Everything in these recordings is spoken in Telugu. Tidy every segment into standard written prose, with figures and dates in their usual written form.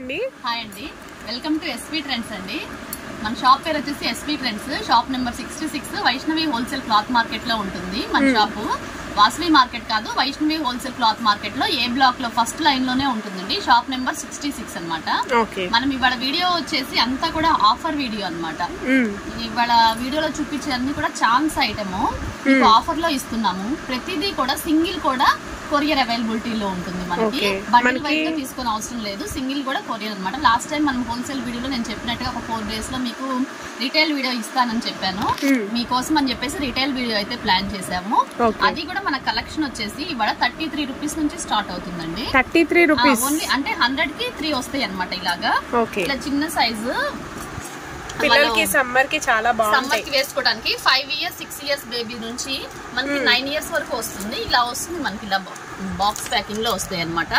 అండి. హాయ్ అండి, వెల్కమ్ టు ఎస్వి ట్రెండ్స్ అండి. మన షాప్ పేరు వచ్చేసి SV trends. Shop number 66 Vaishnavi wholesale cloth market లో ఉంటుంది. మన షాపు వాసవి మార్కెట్ కాదు, వైష్ణవి హోల్సేల్ క్లాత్ మార్కెట్ లో ఏ బ్లాక్ లో ఫస్ట్ లైన్ లోనే ఉంటుందండి. షాప్ నెంబర్ 66 అనమాట. మనం ఇవాళ వీడియో వచ్చేసి అంతా కూడా ఆఫర్ వీడియో అనమాట. ఇవాళ వీడియోలో చూపించే అన్ని కూడా ఛాన్స్ ఐటమ్ మీకు ఆఫర్ లో ఇస్తున్నాము. ప్రతిదీ కూడా సింగిల్ కూడా కొరియర్ అవైలబిలిటీలో ఉంటుంది. మనకి బండిల్ వైజ్ గా తీసుకునే అవసరం లేదు, సింగిల్ కూడా కొరియర్ అనమాట. లాస్ట్ టైం మనం హోల్సేల్ వీడియోలో నేను చెప్పినట్టుగా ఒక 4 days లో మీకు రీటైల్ వీడియో ఇస్తానని చెప్పాను. మీకోసం అని చెప్పేసి రీటైల్ వీడియో అయితే ప్లాన్ చేసాము. అది కూడా మన కలెక్షన్ వచ్చేసి ఇవాళ 33 రూపీస్ నుంచి స్టార్ట్ అవుతుందండి. 33 రూపీస్ ఓన్లీ, అంటే 100 కి 3 వస్తాయి అనమాట. ఇలాగా ఇలా చిన్న సైజు పిల్లలకి సమ్మర్ కి చాలా బాగుంటాయి. సమ్మర్ కి వేసుకోవడానికి 5 years 6 years బేబీ నుంచి మనకి 9 years వరకు వస్తుంది. ఇలా వస్తుంది మనకి, ఇలా బాక్స్ ప్యాకింగ్ లో వస్తాయి అనమాట.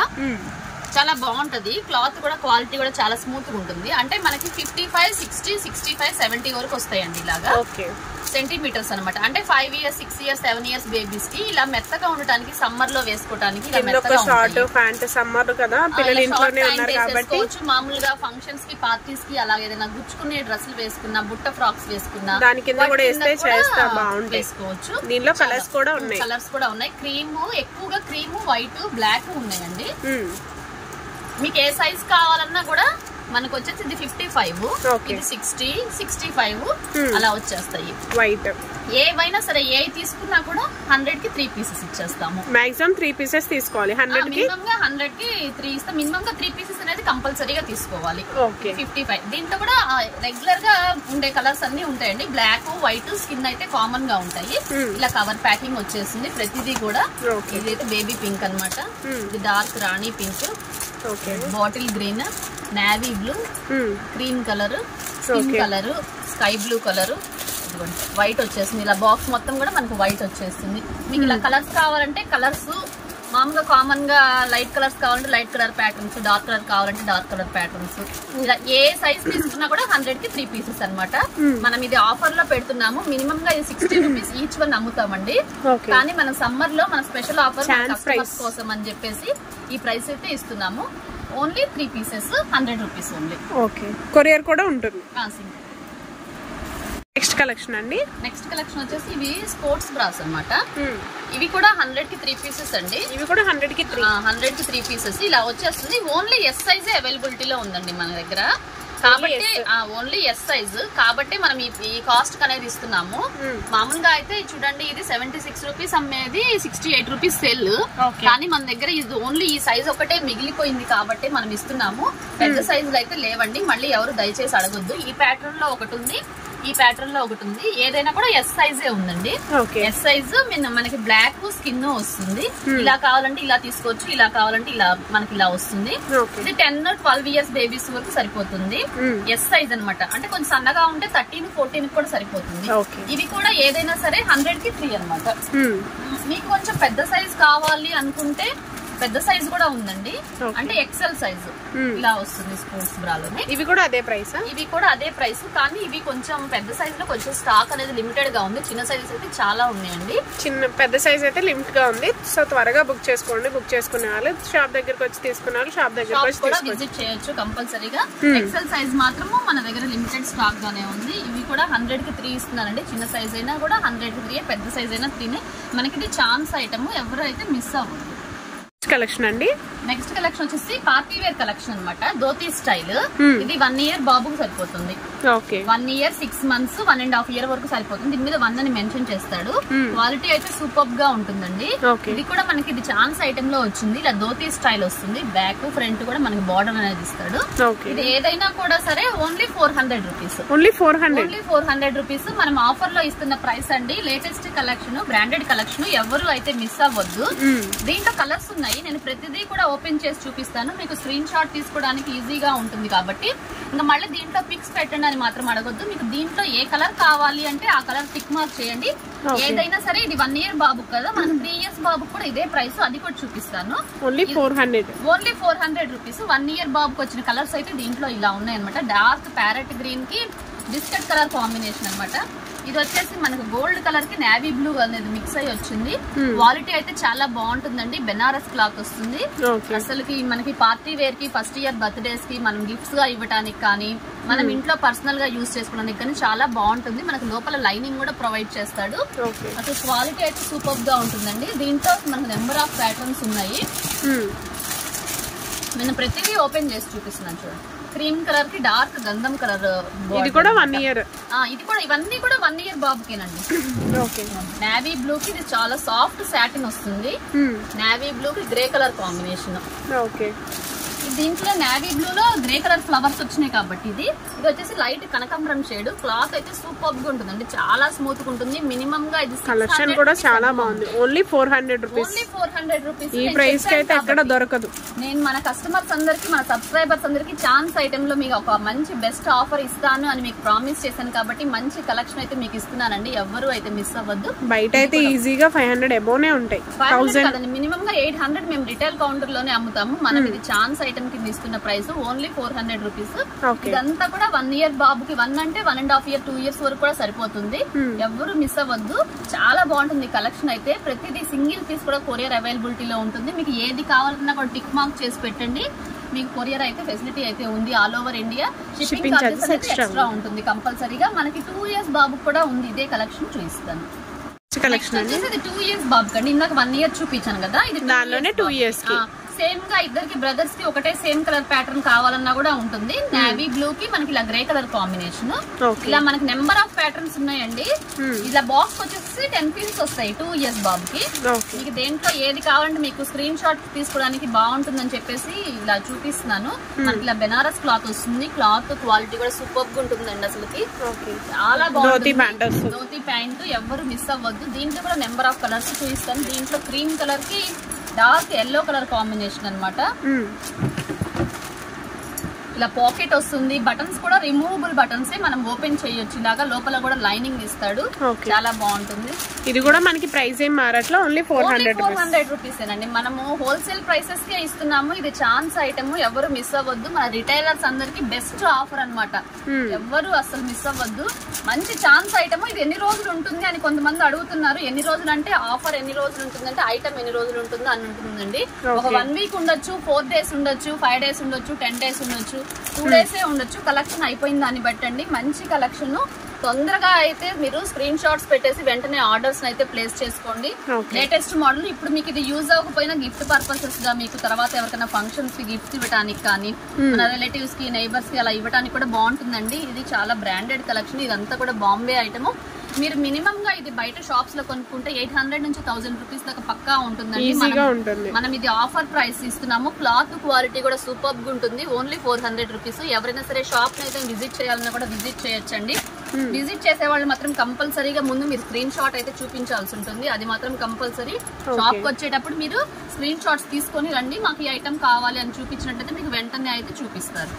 చాలా బాగుంటది. క్లాత్ కూడా క్వాలిటీ కూడా చాలా స్మూత్ గా ఉంటుంది. అంటే మనకి 55, 60, 65, 70 వరకు వస్తాయండి. ఇలాగా సెంటీమీటర్స్ అనమాట. అంటే 5 years 6 years 7 years బేబీస్ కి ఇలా మెత్తగా ఉండటానికి, సమ్మర్ లో వేసుకోవడానికి సమ్మర్ కదా, పిల్లలు ఇంట్లోనే ఉన్నారు కాబట్టి మామూలుగా ఫంక్షన్స్ కి, పార్టీస్ కి, అలా ఏదైనా గుచ్చుకునే డ్రెస్సులు వేసుకున్నా, బుట్ట ఫ్రాక్స్ వేసుకున్నా దాని కింద కూడా వేసుకోవచ్చు. దీనిలో కలర్స్ కూడా ఉన్నాయి. క్రీమ్, ఎక్కువగా క్రీమ్, వైట్, బ్లాక్ ఉన్నాయండి. మీకు ఏ సైజ్ కావాలన్నా కూడా మనకు వచ్చేసి ఇది 55, ఇది 60, 65 అలా వచ్చేస్తాయి. వైట్ ఏవైనా సరే ఏ తీసుకున్నా కూడా 100 కి 3 పీసెస్ ఇచ్చేస్తాము. మాక్సిమం 3 పీసెస్ తీసుకోవాలి. 100 కి 3 ఇస్తాం. మినిమం గా 3 పీసెస్ అనేది కంపల్సరీగా తీసుకోవాలి. 55 దీంట్లో కూడా రెగ్యులర్ గా ఉండే కలర్స్ అన్ని ఉంటాయండి. బ్లాక్, వైట్, స్కిన్ అయితే కామన్ గా ఉంటాయి. ఇలా కవర్ ప్యాకింగ్ వచ్చేసింది ప్రతిదీ కూడా. ఇదైతే బేబీ పింక్ అనమాట. ఇది dark rani pink, bottle green, navy blue, cream colour, skin colour, sky blue colour, white వచ్చేసింది. ఇలా బాక్స్ మొత్తం కూడా మనకు వైట్ వచ్చేస్తుంది. మీకు ఇలా కలర్స్ కావాలంటే కలర్స్ మామూలుగా కామన్ గా లైట్ కలర్స్ కావాలంటే light colour patterns, dark colour కావాలంటే డార్క్ కలర్ ప్యాటర్న్స్. ఇలా ఏ సైజ్ తీసుకున్నా కూడా 100 కి 3 పీసెస్ అనమాట. మనం ఇది ఆఫర్ లో పెడుతున్నాము. మినిమం గా ఇది 60 రూపీస్ ఈచ్ వన్ అమ్ముతామండి. కానీ మన సమ్మర్ లో మన స్పెషల్ ఆఫర్ కస్టమర్స్ కోసం అని చెప్పేసి ఈ ప్రైస్ అయితే ఇస్తున్నాము. Only 3 pieces 100 rupees only. Courier కూడా ఉంటుంది. నెక్స్ట్ కలెక్షన్ అండి. నెక్స్ట్ కలెక్షన్ వచ్చేసి ఇవి స్పోర్ట్స్ బ్రాస్ అన్నమాట. ఇవి కూడా 100 కి 3 పీసెస్ అండి. ఇవి కూడా 100 కి 3 పీసెస్ ఇలా వచ్చేస్తుంది. ఓన్లీ ఎస్ సైజ్ అవైలబిలిటీలో ఉందండి మన దగ్గర. కాబట్టి ఓన్లీ ఎస్ సైజ్ కాబట్టి మనం ఈ కాస్ట్ అనేది ఇస్తున్నాము. మామూలుగా అయితే చూడండి, ఇది 76 రూపీస్ అమ్మేది 68 రూపీస్ సెల్. కానీ మన దగ్గర ఇది ఓన్లీ ఈ సైజ్ ఒకటే మిగిలిపోయింది కాబట్టి మనం ఇస్తున్నాము. పెద్ద సైజులు అయితే లేవండి. మళ్ళీ ఎవరు దయచేసి అడగొద్దు. ఈ ప్యాటర్న్ లో ఒకటి ఉంది, ఈ ప్యాటర్న్ లో ఒకటి ఉంది. ఏదైనా కూడా ఎస్ సైజే ఉందండి. ఎస్ సైజ్ మనకి బ్లాక్ స్కిన్ వస్తుంది. ఇలా కావాలంటే ఇలా తీసుకోవచ్చు, ఇలా కావాలంటే ఇలా మనకి ఇలా వస్తుంది. ఇది 10-12 years బేబీస్ వరకు సరిపోతుంది. ఎస్ సైజ్ అనమాట. అంటే కొంచెం సన్నగా ఉంటే 13-14 కూడా సరిపోతుంది. ఇవి కూడా ఏదైనా సరే 100 కి 3 అనమాట. మీకు కొంచెం పెద్ద సైజ్ కావాలి అనుకుంటే పెద్ద సైజ్ కూడా ఉందండి. అంటే ఎక్సెల్ సైజ్ ఇలా వస్తుంది స్పోర్ట్స్ బ్రాలోనే. ఇవి కూడా అదే ప్రైస్. ఇవి కూడా అదే ప్రైస్. కానీ ఇవి కొంచెం పెద్ద సైజ్ లో కొంచెం స్టాక్ అనేది లిమిటెడ్ గా ఉంది. చిన్న సైజెస్ అయితే చాలా ఉన్నాయండి. పెద్ద సైజ్ అయితే లిమిట్ గా ఉంది. సో త్వరగా బుక్ చేసుకోండి. బుక్ చేసుకునే వాళ్ళు షాప్ దగ్గరకు వచ్చి తీసుకునే వాళ్ళు షాప్ దగ్గరకు వచ్చి విజిట్ చేయొచ్చు కంపల్సరీగా. ఎక్సెల్ సైజ్ మాత్రము మన దగ్గర లిమిటెడ్ స్టాక్ గానే ఉంది. ఇవి కూడా 100 కి 3 ఇస్తున్నారండి. చిన్న సైజ్ అయినా కూడా 100 కి 3, పెద్ద సైజ్ అయినా 3. మనకి ఇది ఛాన్స్ ఐటమ్, ఎవరైతే మిస్ అవ్వదు. కలెక్షన్ అండి. నెక్స్ట్ కలెక్షన్ వచ్చేసి పార్టీ వేర్ కలెక్షన్ అనమాట. ధోతీ స్టైల్. ఇది 1 year బాబుకు సరిపోతుంది. 1 year 6 months 1.5 year వరకు సరిపోతుంది. దీని మీద 100 అని మెన్షన్ చేస్తాడు. క్వాలిటీ అయితే సూపర్ గా ఉంటుందండి. ఇది కూడా మనకి ఇది ఛాన్స్ ఐటమ్ లో వచ్చింది. ఇలా ధోతీ స్టైల్ వస్తుంది. బ్యాక్ ఫ్రంట్ కూడా మనకి బార్డర్ అనేది ఇస్తాడు. ఇది ఏదైనా కూడా సరే ఓన్లీ 400 రూపీస్. ఓన్లీ 400 రూపీస్ మనం ఆఫర్ లో ఇస్తున్న ప్రైస్ అండి. లేటెస్ట్ కలెక్షన్, బ్రాండెడ్ కలెక్షన్, ఎవరు అయితే మిస్ అవ్వద్దు. దీంట్లో కలర్స్ ఉన్నాయి. నేను ప్రతిదీ కూడా ఓపెన్ చేసి చూపిస్తాను. మీకు స్క్రీన్ షాట్ తీసుకోవడానికి ఈజీగా ఉంటుంది కాబట్టి ఇంకా మళ్ళీ దీంట్లో పిక్స్ పెట్టండి అని మాత్రం అడగొద్దు. మీకు దీంట్లో ఏ కలర్ కావాలి అంటే ఆ కలర్ టిక్ మార్క్ చేయండి. ఏదైనా సరే ఇది 1 year బాబు కదా, మనకు 3 years బాబు కూడా ఇదే ప్రైస్. అది కూడా చూపిస్తాను. Only 400 rupees. 1 year బాబుకి వచ్చిన కలర్స్ అయితే దీంట్లో ఇలా ఉన్నాయి అనమాట. డార్క్ ప్యారెట్ గ్రీన్ కి బిస్కెట్ కలర్ కాంబినేషన్ అన్నమాట. ఇది వచ్చేసి మనకు గోల్డ్ కలర్ కి నేవీ బ్లూ అనేది మిక్స్ అయ్యి వచ్చింది. క్వాలిటీ అయితే చాలా బాగుంటుందండి. బెనారస్ క్లాత్ వస్తుంది. అసలుకి మనకి పార్టీ వేర్ కి, ఫస్ట్ ఇయర్ బర్త్డేస్ కి మనం గిఫ్ట్స్ గా ఇవ్వడానికి కానీ, మనం ఇంట్లో పర్సనల్ గా యూజ్ చేసుకోవడానికి కానీ చాలా బాగుంటుంది. మనకు లోపల లైనింగ్ కూడా ప్రొవైడ్ చేస్తాడు. అసలు క్వాలిటీ అయితే సూపర్ గా ఉంటుందండి. దీంట్లో మనకు నెంబర్ ఆఫ్ ప్యాటర్న్స్ ఉన్నాయి. నేను ప్రతిదీ ఓపెన్ చేసి చూపిస్తున్నాను చూడండి. క్రీమ్ కలర్ కి డార్క్ గంధం కలర్, ఇది కూడా 1 ఇయర్. ఇది కూడా ఇవన్నీ కూడా 1 ఇయర్ బాబుకేనండి. నేవీ బ్లూ కి ఇది చాలా సాఫ్ట్ సాటిన్ వస్తుంది. నేవీ బ్లూ కి గ్రే కలర్ కాంబినేషన్. దీంట్లో నేవీ బ్లూ లో గ్రే కలర్ ఫ్లవర్స్ వచ్చినాయి కాబట్టి ఇది వచ్చేసి లైట్ కనకాంబరం షేడ్. క్లాత్ అయితే సూపర్ గా ఉంటుందండి. చాలా స్మూత్ గా ఉంటుంది. మినిమం గా ఇది కలెక్షన్ కూడా చాలా బాగుంది. Only 400 rupees. Only 400 rupees. ఈ ప్రైస్ కి అయితే ఎక్కడ దొరకదు. నేను మన కస్టమర్స్ అందరికి, మన సబ్స్క్రైబర్స్ అందరికి ఛాన్స్ ఐటమ్ లో మీకు ఒక మంచి బెస్ట్ ఆఫర్ ఇస్తాను అని మీకు ప్రామిస్ చేశాను కాబట్టి మంచి కలెక్షన్ అయితే మీకు ఇస్తున్నానండి. ఎవరు అయితే మిస్ అవ్వద్దు. బయట అయితే ఈజీగా 500 అబోనే ఉంటాయి. 1000 మినిమం గా 800 మేము రిటైల్ కౌంటర్ లోనే అమ్ముతాము. మనం ఇది ఛాన్స్ ఐటమ్ కి తీసుకున్న ప్రైస్ ఓన్లీ 400 రూపీస్. ఇదంతా కూడా 1 ఇయర్ బాబుకి, 1 అంటే 1.5 ఇయర్ 2 ఇయర్స్ వరకు కూడా సరిపోతుంది. ఎవరు మిస్ అవ్వద్దు. చాలా బాగుంటుంది కలెక్షన్ అయితే. ప్రతిదీ సింగిల్ పీస్ కూడా కొరియర్ అవైలబిలిటీలో ఉంటుంది. మీకు ఏది కావాలన్నా కూడా టిక్ మార్క్ చేసి పెట్టండి. మీకు కొరియర్ అయితే ఫెసిలిటీ అయితే ఉంది. All over India. Shipping charges అయితే ఎక్స్ట్రా ఉంటుంది కంపల్సరీగా. మనకి 2 ఇయర్స్ బాబు కూడా ఉంది. ఇదే కలెక్షన్ చూపిస్తాను. కలెక్షన్ వచ్చేసి ఇది 2 ఇయర్స్ బాబు కండి. ఇందాక 1 ఇయర్ చూపించాను కదా, ఇది దానిలోనే 2 ఇయర్స్ కి సేమ్ గా ఇద్దరికి బ్రదర్స్ కి ఒకటే సేమ్ కలర్ ప్యాటర్న్ కావాలన్నా కూడా ఉంటుంది. నేవీ బ్లూ కి మనకి ఇలా గ్రే కలర్ కాంబినేషన్. ఇలా మనకి నెంబర్ ఆఫ్ ప్యాటర్న్స్ ఉన్నాయండి. ఇలా బాక్స్ వచ్చేసి 10 పీసెస్ వస్తాయి 2 ఇయర్స్ బాబుకి. మీకు దేంట్లో ఏది కావాలంటే మీకు స్క్రీన్ షాట్ తీసుకోవడానికి బాగుంటుందని చెప్పేసి ఇలా చూపిస్తున్నాను. మనకి ఇలా బెనారస్ క్లాత్ వస్తుంది. క్లాత్ క్వాలిటీ కూడా సూపర్ గా ఉంటుందండి. అసలుకి చాలా బాగుంటుంది. ధోతి ప్యాంట్ ఎవరు మిస్ అవ్వద్దు. దీంట్లో కూడా నెంబర్ ఆఫ్ కలర్స్ చూపిస్తాను. దీంట్లో క్రీమ్ కలర్ కి డార్క్ ఎల్లో కలర్ కాంబినేషన్ అన్నమాట. ఇలా పాకెట్ వస్తుంది. బటన్స్ కూడా రిమూవబుల్ బటన్స్, మనం ఓపెన్ చేయొచ్చు. ఇలాగా లోపల కూడా లైనింగ్ ఇస్తాడు. చాలా బాగుంటుంది. ఇది కూడా మనకి ప్రైస్ ఏం మారట్లా. ఓన్లీ 400 రూపీస్ ఏనండి. మనము హోల్సేల్ ప్రైసెస్ కే ఇస్తున్నాము. ఇది ఛాన్స్ ఐటమ్. ఎవరు మిస్ అవ్వద్దు. మన రిటైలర్స్ అందరికి బెస్ట్ ఆఫర్ అన్నమాట. ఎవరు అసలు మిస్ అవ్వద్దు. మంచి ఛాన్స్ ఐటమ్. ఇది ఎన్ని రోజులు ఉంటుంది అని కొంతమంది అడుగుతున్నారు. ఎన్ని రోజులు అంటే ఆఫర్ ఎన్ని రోజులు ఉంటుంది అంటే ఐటమ్ ఎన్ని రోజులు ఉంటుందో అని ఉంటుందండి. ఒక 1 వీక్ ఉండొచ్చు, 4 డేస్ ఉండొచ్చు, 5 డేస్ ఉండొచ్చు, 10 డేస్ ఉండొచ్చు, 2 డేసే ఉండొచ్చు. కలెక్షన్ అయిపోయిన దాన్ని బట్టండి. మంచి కలెక్షన్. తొందరగా అయితే మీరు స్క్రీన్ షాట్స్ పెట్టేసి వెంటనే ఆర్డర్స్ అయితే ప్లేస్ చేసుకోండి. Latest model. ఇప్పుడు మీకు ఇది యూజ్ అవ్వకపోయినా గిఫ్ట్ పర్పసెస్ గా మీకు తర్వాత ఎవరికైనా ఫంక్షన్స్ కి గిఫ్ట్ ఇవ్వడానికి కానీ, మన రిలేటివ్స్ కి, నైబర్స్ కి అలా ఇవ్వడానికి కూడా బాగుంటుందండి. ఇది చాలా బ్రాండెడ్ కలెక్షన్. ఇదంతా కూడా బాంబే ఐటమ్. మీరు మినిమం గా ఇది బయట షాప్స్ లో కొనుక్కుంటే 800 నుంచి 1000 రూపీస్ దాకా పక్కా ఉంటుందండి. మనం ఇది ఆఫర్ ప్రైస్ ఇస్తున్నాము. క్లాత్ క్వాలిటీ కూడా సూపర్ గా ఉంటుంది. Only 400 rupees. ఎవరైనా సరే షాప్ అయితే విజిట్ చేయాలన్నా కూడా విజిట్ చేయొచ్చండి. విజిట్ చేసే వాళ్ళు మాత్రం కంపల్సరీగా ముందు మీరు స్క్రీన్ షాట్ అయితే చూపించాల్సి ఉంటుంది. అది మాత్రం కంపల్సరీ. షాప్ కి వచ్చేటప్పుడు మీరు స్క్రీన్ షాట్స్ తీసుకొని రండి. మాకు ఈ ఐటమ్ కావాలి అని చూపించినట్టయితే మీకు వెంటనే అయితే చూపిస్తారు.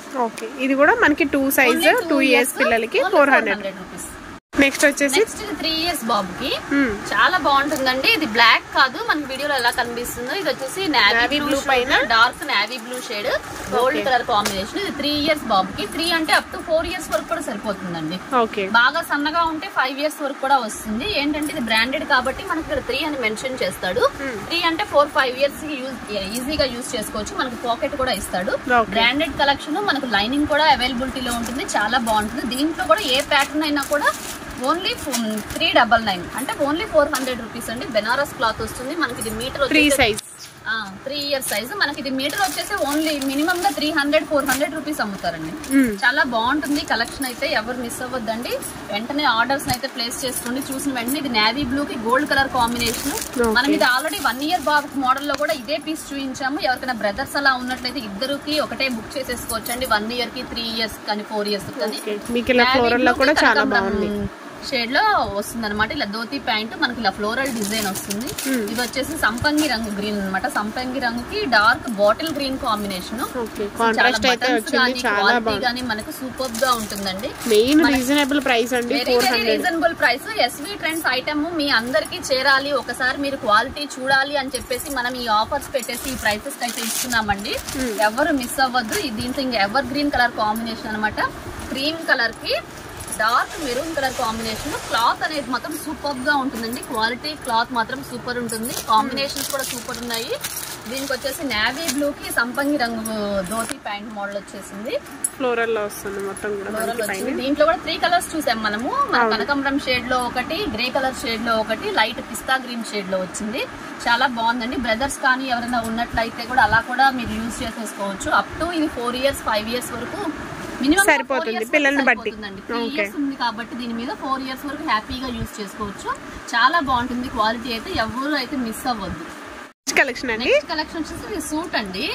ఇది కూడా మనకి 2 సైజ్ 2 ఇయర్స్ పిల్లలకి 400 రూపీస్. నెక్స్ట్ వచ్చేసి 3 ఇయర్స్ బాబుకి చాలా బాగుంటుందండి. ఇది బ్లాక్ కాదు, మనకి వీడియోలో ఎలా కనిపిస్తుందో. ఇది వచ్చేసి నేవీ బ్లూ పైన dark navy blue shade, gold colour combination. ఇది 3 ఇయర్స్ బాబుకి. 3 అంటే అప్ టు 4 ఇయర్స్ వరకు కూడా సరిపోతుందండి. బాగా సన్నగా ఉంటే 5 ఇయర్స్ వరకు కూడా వస్తుంది. ఏంటంటే ఇది బ్రాండెడ్ కాబట్టి మనకి ఇక్కడ 3 అని మెన్షన్ చేస్తాడు. 3 అంటే 4-5 ఇయర్స్ ఈజీగా యూజ్ చేసుకోవచ్చు. మనకి పాకెట్ కూడా ఇస్తాడు. Branded collection. మనకు లైనింగ్ కూడా అవైలబిలిటీలో ఉంటుంది. చాలా బాగుంటుంది. దీంట్లో కూడా ఏ ప్యాటర్న్ అయినా కూడా ఓన్లీ 399 అంటే ఓన్లీ 400 రూపీస్ అండి. బెనారస్ క్లాత్ వస్తుంది. మనకి ఇది మీటర్ 3 ఇయర్స్ సైజ్. మనకి ఇది మీటర్ వచ్చేసి ఓన్లీ మినిమం గా 300-400 రూపీస్ అమ్ముతారండి. చాలా బాగుంటుంది కలెక్షన్ అయితే. ఎవరు మిస్ అవ్వద్దండి. వెంటనే ఆర్డర్స్ అయితే ప్లేస్ చేసుకోండి. చూసిన వెంటనే ఇది నేవీ బ్లూ కి గోల్డ్ కలర్ కాంబినేషన్. మనం ఇది ఆల్రెడీ 1 ఇయర్ బాబు మోడల్ లో కూడా ఇదే పీస్ చూపించాము. ఎవరికైనా బ్రదర్స్ అలా ఉన్నట్లయితే ఇద్దరికి ఒకటే బుక్ చేసేసుకోవచ్చండి. 1 ఇయర్ కి, 3 ఇయర్స్ కానీ 4 ఇయర్స్ కానీ షేడ్ లో వస్తుంది అనమాట. ఇలా ధోతి ప్యాంట్ మనకి ఇలా ఫ్లోరల్ డిజైన్ వస్తుంది. ఇది వచ్చేసి సంపంగి రంగు గ్రీన్ అనమాట. సంపంగి రంగుకి డార్క్ బాటిల్ గ్రీన్ కాంబినేషన్. కానీ మనకు సూపర్ గా ఉంటుందండి. రీజనబుల్ ప్రైస్ అండి. Reasonable price. SV trends item మీ అందరికి చేరాలి, ఒకసారి మీరు క్వాలిటీ చూడాలి అని చెప్పేసి మనం ఈ ఆఫర్స్ పెట్టేసి ఈ ప్రైసెస్ అయితే ఇస్తున్నామండి. ఎవరు మిస్ అవ్వద్దు. దీంట్లో ఇంకా ఎవర్ గ్రీన్ కలర్ కాంబినేషన్ అనమాట. క్రీమ్ కలర్ కి dark maroon colour combination. Cloth అనేది మాత్రం సూపర్ గా ఉంటుందండి. క్వాలిటీ క్లాత్ మాత్రం సూపర్ ఉంటుంది. కాంబినేషన్స్ కూడా సూపర్ ఉన్నాయి. దీనికి వచ్చేసి నేవీ బ్లూ కి సంపంగి రంగు ధోతి ప్యాంట్ మోడల్ వచ్చేసింది. ఫ్లోరల్ లో వస్తుంది మొత్తం కూడా. దీంట్లో కూడా 3 కలర్స్ చూసాం మనము. మన కనకాంబరం షేడ్ లో ఒకటి, గ్రే కలర్ షేడ్ లో ఒకటి, లైట్ పిస్తా గ్రీన్ షేడ్ లో వచ్చింది. చాలా బాగుందండి. బ్రదర్స్ కానీ ఎవరైనా ఉన్నట్లయితే కూడా అలా కూడా మీరు యూజ్ చేసేసుకోవచ్చు. అప్ టు ఇది 4 years 5 years వరకు మినిమం సరిపోతుంది పిల్లల్ని బట్టి. 3 years ఉంది కాబట్టి దీని మీద 4 years వరకు హ్యాపీగా యూజ్ చేసుకోవచ్చు. చాలా బాగుంటుంది. క్వాలిటీ అయితే ఎవరు అయితే మిస్ అవ్వద్దు. కలెక్షన్ అండి. నెక్స్ట్ కలెక్షన్ వచ్చేసి సూట్ అండి.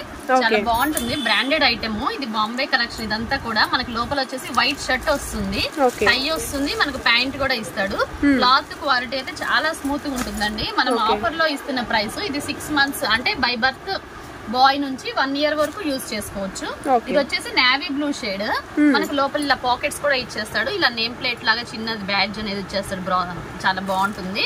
చాలా బాగుంటుంది. Branded item. ఇది బాంబే కలెక్షన్. ఇదంతా కూడా మనకి లోపల వచ్చేసి వైట్ షర్ట్ వస్తుంది, టై వస్తుంది, మనకు ప్యాంట్ కూడా ఇస్తాడు. క్లాత్ క్వాలిటీ అయితే చాలా స్మూత్ గా ఉంటుందండి. మనం ఆఫర్ లో ఇస్తున్న ప్రైస్ ఇది 6 months అంటే బై బర్త్ బాయ్ నుంచి 1 year వరకు యూజ్ చేసుకోవచ్చు. ఇది వచ్చేసి నేవీ బ్లూ షేడ్. మనకి లోపల ఇలా పాకెట్స్ కూడా ఇచ్చేస్తాడు. ఇలా నేమ్ ప్లేట్ లాగా చిన్న బ్యాడ్జ్ అనేది ఇచ్చేస్తాడు. చాలా బాగుంటుంది.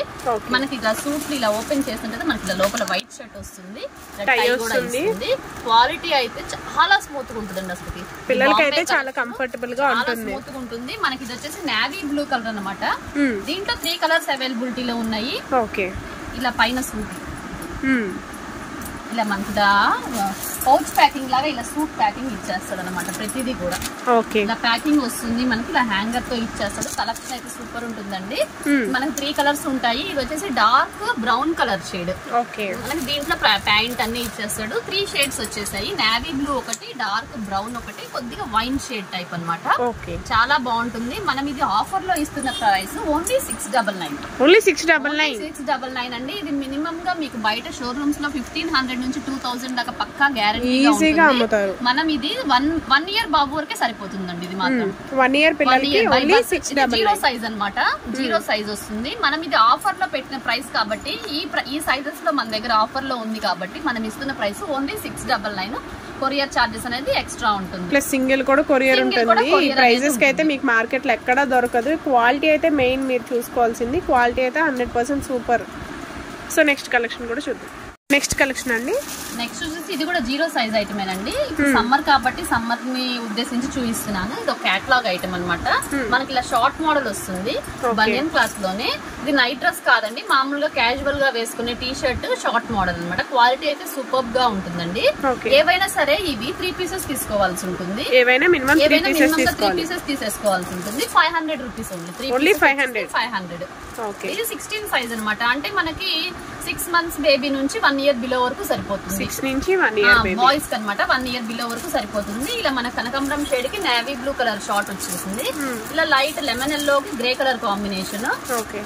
మనకి ఇలా సూట్ ఇలా ఓపెన్ చేస్తుంటే మనకి ఇలా లోపల వైట్ షర్ట్ వస్తుంది, టై కూడా ఇస్తుంది. క్వాలిటీ అయితే చాలా స్మూత్ గా ఉంటుందండి. అసలు పిల్లలకైతే చాలా కంఫర్టబుల్ గా ఉంటుంది, స్మూత్ గా ఉంటుంది. మనకి ఇది వచ్చేసి నేవీ బ్లూ కలర్ అన్నమాట. దీంట్లో 3 కలర్స్ అవైలబిలిటీలో ఉన్నాయి. ఇలా పైన సూట్ ఇలా మనకి పౌచ్ ప్యాకింగ్ లాగా ఇలా సూట్ ప్యాకింగ్ ఇచ్చేస్తాడు అనమాట. ప్రతిదీ కూడా ఇలా ప్యాకింగ్ వస్తుంది. మనకి ఇలా హ్యాంగర్ తో ఇచ్చేస్తాడు. కలెక్షన్ అయితే సూపర్ ఉంటుందండి. మనకి 3 కలర్స్ ఉంటాయి. ఇది వచ్చేసి డార్క్ బ్రౌన్ కలర్ షేడ్. మనకి దీంట్లో ప్యాంట్ అన్ని ఇచ్చేస్తాడు. 3 షేడ్స్ వచ్చేసాయి. నేవీ బ్లూ ఒకటి, డార్క్ బ్రౌన్ ఒకటి, కొద్దిగా వైన్ షేడ్ టైప్ అనమాట. చాలా బాగుంటుంది. మనం ఇది ఆఫర్ లో ఇస్తున్న ప్రైస్ ఓన్లీ 699 అండి. ఇది మినిమం గా మీకు బయట షోరూమ్స్ లో 1500 నుంచి 2000 దాకా పక్కా గ్యారెంటీగా అమ్ముతారు. మనం ఇది 1 year బాబు వరకే సరిపోతుందండి. ఇది మాత్రం 1 year పిల్లలకి ఓన్లీ 699. జీరో సైజ్ అన్నమాట. జీరో సైజ్ వస్తుంది. మనం ఇది ఆఫర్ లో పెట్టిన ప్రైస్ కాబట్టి ఈ సైజెస్ లో మన దగ్గర ఆఫర్ లో ఉంది కాబట్టి మనం ఇస్తున్న ప్రైస్ ఓన్లీ 699. కొరియర్ చార్జెస్ అనేది ఎక్స్ట్రా ఉంటుంది. ప్లస్ సింగిల్ కూడా కొరియర్ ఉంటుంది. ఈ ప్రైజెస్ కి అయితే మీకు మార్కెట్ లో ఎక్కడా దొరకదు. క్వాలిటీ అయితే మెయిన్ మీరు చూసుకోవాల్సింది. క్వాలిటీ అయితే 100% సూపర్. సో నెక్స్ట్ కలెక్షన్ కూడా చూద్దాం. నెక్స్ట్ కలెక్షన్ అండి. నెక్స్ట్ వచ్చేసి ఇది కూడా జీరో సైజ్ ఐటమేనండి. ఇప్పుడు సమ్మర్ కాబట్టి సమ్మర్ ని ఉద్దేశించి చూపిస్తున్నాను. ఇది ఒక క్యాటలాగ్ ఐటమ్ అనమాట. మనకి ఇలా షార్ట్ మోడల్ వస్తుంది బనియన్ క్లాత్ లోనే. ఇది నైట్ డ్రెస్ కాదండి, మామూలుగా క్యాజువల్ గా వేసుకునే టీ షర్ట్ షార్ట్ మోడల్ అనమాట. క్వాలిటీ అయితే సూపర్ గా ఉంటుందండి. ఏవైనా సరే ఇవి 3 pieces తీసుకోవాల్సి ఉంటుంది. ఏవైనా మినిమం 3 pieces తీసేసుకోవాల్సి ఉంటుంది. 500 రూపీస్ ఓన్లీ. 500. ఇది 16 సైజ్ అనమాట. అంటే మనకి 6 months బేబీ నుంచి 1 year బిలో వరకు సరిపోతుంది. 6 నుంచి 1 year బాయ్స్ కి అనమాట. 1 year బిలో వరకు సరిపోతుంది. ఇలా మన కనకాంబరం షేడ్ కి నేవీ బ్లూ కలర్ షార్ట్ వచ్చేసింది. ఇలా లైట్ లెమన్ ఎల్లో కి గ్రే కలర్ కాంబినేషన్.